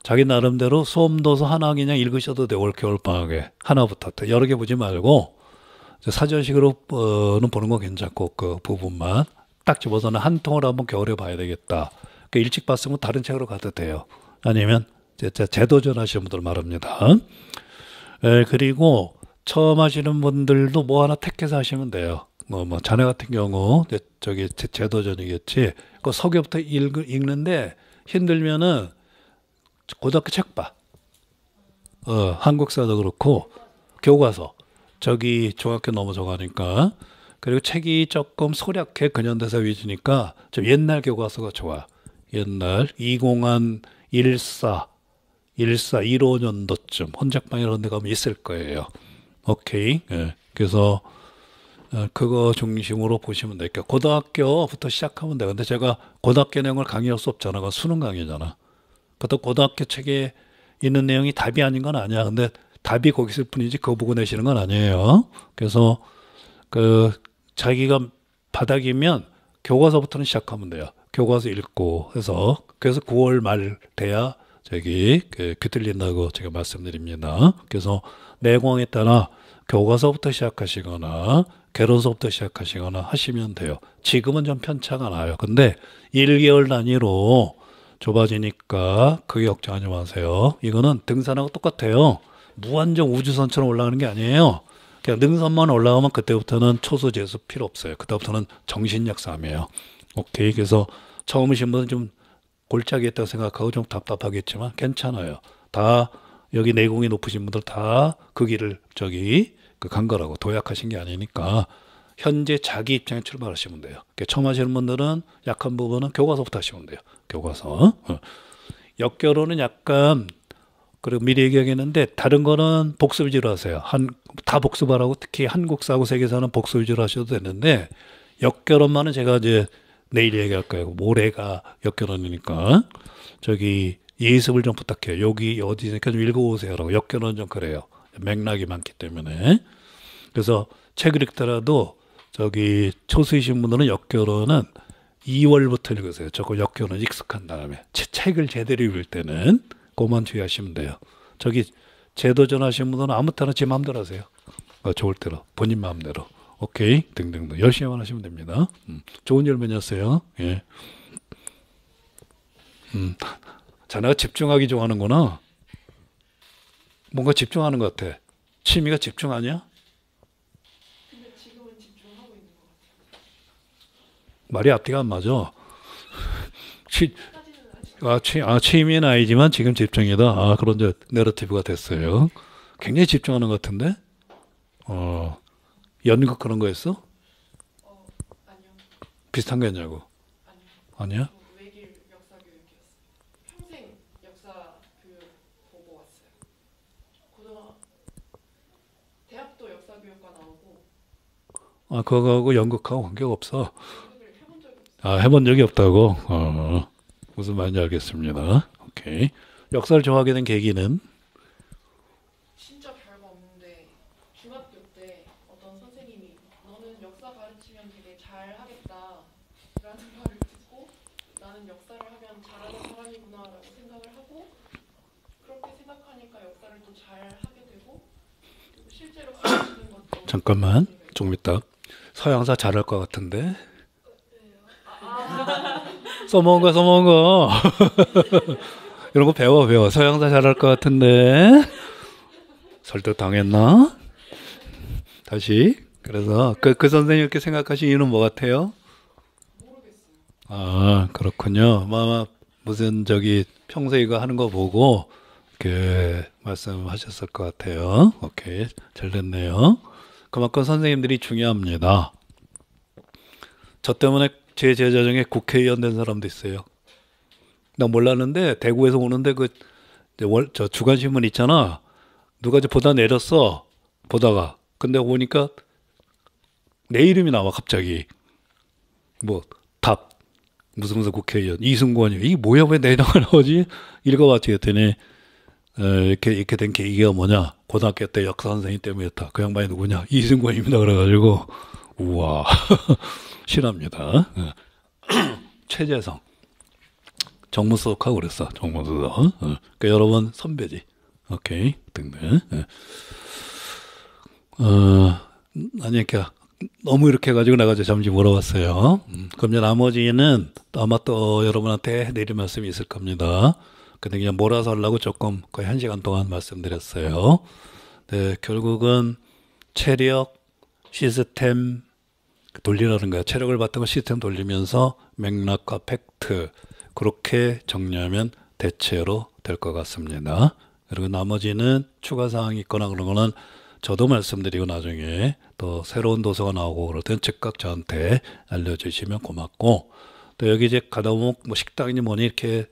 자기 나름대로 수험도서 하나 그냥 읽으셔도 돼요. 올겨울 방학에 하나부터 또 여러 개 보지 말고 사전식으로는 보는 거 괜찮고 그 부분만 딱 집어서는 한 통을 한번 겨울에 봐야 되겠다. 그러니까 일찍 봤으면 다른 책으로 가도 돼요. 아니면 재도전하시는 분들 말합니다. 그리고 처음 하시는 분들도 뭐 하나 택해서 하시면 돼요. 뭐 자네 같은 경우 저기 재도전이겠지. 그 서교부터 읽는데 힘들면은 고등학교 책 봐. 한국사도 그렇고 교과서 저기 중학교 넘어져 가니까 그리고 책이 조금 소략해 근현대사 위주니까 좀 옛날 교과서가 좋아. 옛날 20한 15년도쯤 혼작방 이런 데 가면 있을 거예요. 오케이. 그래서 그거 중심으로 보시면 돼요. 그러니까 고등학교부터 시작하면 돼. 근데 제가 고등학교 내용을 강의할 수 없잖아. 그건 수능 강의잖아. 그것도 고등학교 책에 있는 내용이 답이 아닌 건 아니야. 근데 답이 거기 있을 뿐이지 그거 보고 내시는 건 아니에요. 그래서 자기가 바닥이면 교과서부터는 시작하면 돼요. 교과서 읽고 해서 그래서 9월 말 돼야 귀뚫린다고 제가 말씀드립니다. 그래서 내공에 따라 교과서부터 시작하시거나 개론서부터 시작하시거나 하시면 돼요. 지금은 좀 편차가 나요. 근데 1개월 단위로 좁아지니까 그게 걱정하지 마세요. 이거는 등산하고 똑같아요. 무한정 우주선처럼 올라가는 게 아니에요. 그냥 능선만 올라가면 그때부터는 초수 재수 필요 없어요. 그때부터는 정신력 싸움이에요. 오케이. 그래서 처음 오신 분은 좀 골짜기 했다고 생각하고 좀 답답하겠지만 괜찮아요. 다 여기 내공이 높으신 분들 다 그 길을 간 거라고 도약하신 게 아니니까 현재 자기 입장에 출발하시면 돼요. 처음 하시는 분들은 약한 부분은 교과서부터 하시면 돼요. 교과서. 역결호는 약간 그리고 미리 얘기하겠는데 다른 거는 복습 위주로 하세요. 다 복습하라고 특히 한국사하고 세계사는 복습 위주로 하셔도 되는데 역결혼만은 제가 이제 내일 얘기할 거예요. 모레가 역결혼이니까 예습을 좀 부탁해요. 여기 어디니까 좀 읽어보세요라고. 역결혼 좀 그래요. 맥락이 많기 때문에. 그래서 책을 읽더라도 초수이신 분들은 역결혼은 2월부터 읽으세요. 저거 역결혼 익숙한 다음에 책을 제대로 읽을 때는 그만 주의하시면 돼요. 재도전 하시는 분들은 아무 때나 제 마음대로 하세요. 좋을 대로 본인 마음대로. 오케이 등등등 열심히만 하시면 됩니다. 좋은 열매였어요. 예. 자네가 집중하기 좋아하는구나. 뭔가 집중하는 것 같아. 취미가 집중 아니야? 근데 지금은 집중하고 있는 것 말이 앞뒤가 안 맞아. 취, 취미는 아니지만 지금 집중이다. 그런 이제 내러티브가 됐어요. 굉장히 집중하는 것 같은데? 연극 그런 거 했어? 아니요. 비슷한 거 했냐고? 아니요. 아니야? 저 외길 역사 교육이었어요. 평생 역사 교육 보고 왔어요. 대학도 역사 교육과 나오고 그거하고 연극하고 관계가 없어. 연극을 해본 적이 없어요. 해본 적이 없다고? 무슨 말인지 알겠습니다. 오케이. 역사를 좋아하게 된 계기는? 진짜 별거 없는데 중학교 때 어떤 선생님이 너는 역사 가르치면 되게 잘하겠다 라는 말을 듣고 나는 역사를 하면 잘하는 사람이구나 라고 생각을 하고 그렇게 생각하니까 역사를 또 잘하게 되고 그리고 실제로 가르치는 것도 잠깐만, 조금 이따. 서양사 잘할 것 같은데? 써먹은 거. 이런 거 배워. 서양사 잘할 것 같은데? 설득 당했나? 다시. 그래서 그 선생님 이렇게 하신 이유는 뭐 같아요? 모르겠어요. 그렇군요. 무슨 평소에 이거 하는 거 보고 말씀하셨을 것 같아요. 오케이. 잘 됐네요. 그만큼 선생님들이 중요합니다. 저 때문에 제 제자 중에 국회의원 된 사람도 있어요. 나 몰랐는데 대구에서 오는데 저 주간신문 있잖아. 누가 이제 보다 내렸어. 보다가. 근데 보니까 내 이름이 나와 갑자기. 답. 무슨 국회의원. 이승권이. 이게 뭐야 왜 내 이름이 나오지? 읽어봤지 했더니 이렇게 된 계기가 뭐냐. 고등학교 때 역사 선생님 때문이었다. 그 양반이 누구냐. 이승권입니다. 그래가지고 우와. 실합니다. 최재성. 정무수석하고 그랬어. 정무수석. 그러니까 여러 번 선배지. 오케이. 등등. 아니, 너무 이렇게 해가지고 내가 잠시 물어봤어요. 그럼 이제 나머지는 아마 또 여러분한테 내릴 말씀이 있을 겁니다. 근데 그냥 몰아서 하려고 조금 거의 1시간 동안 말씀드렸어요. 네, 결국은 체력, 시스템 돌리라는 거야. 체력을 바탕으로 시스템 돌리면서 맥락과 팩트 그렇게 정리하면 대체로 될 것 같습니다. 그리고 나머지는 추가 사항이 있거나 그런 거는 저도 말씀드리고 나중에 또 새로운 도서가 나오고 그럴 땐 즉각 저한테 알려주시면 고맙고 또 여기 이제 가다 보면 식당이니 뭐니 이렇게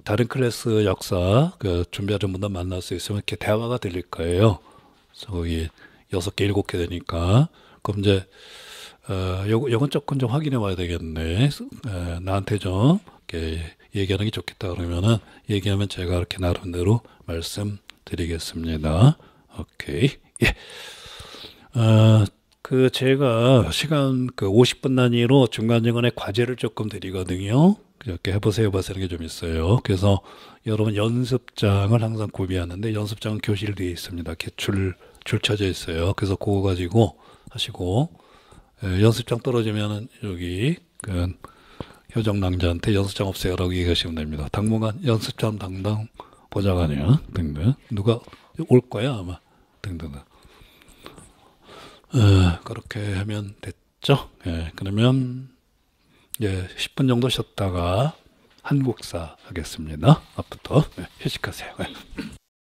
다른 클래스 역사 준비하는 분들 만날 수 있으면 이렇게 대화가 들릴 거예요. 저기 6개, 7개 되니까 그럼 이제 요건 조금 좀 확인해 봐야 되겠네. 나한테 좀 이렇게 얘기하는 게 좋겠다 그러면은 얘기하면 제가 이렇게 나름대로 말씀드리겠습니다. 오케이. 예. 제가 시간 50분 단위로 중간중간에 과제를 조금 드리거든요. 이렇게 해보세요 하는 게 좀 있어요. 그래서 여러분 연습장을 항상 구비하는데 연습장은 교실 뒤에 있습니다. 이렇게 줄 쳐져 있어요. 그래서 그거 가지고 하시고 연습장 떨어지면은 여기 효정낭자한테 연습장 없애요라고 얘기하시면 됩니다. 당분간 연습장 담당 보좌관이야 등등 누가 올 거야 아마 등등. 그렇게 하면 됐죠. 그러면 10분 정도 쉬었다가 한국사 하겠습니다. 앞부터 휴식하세요.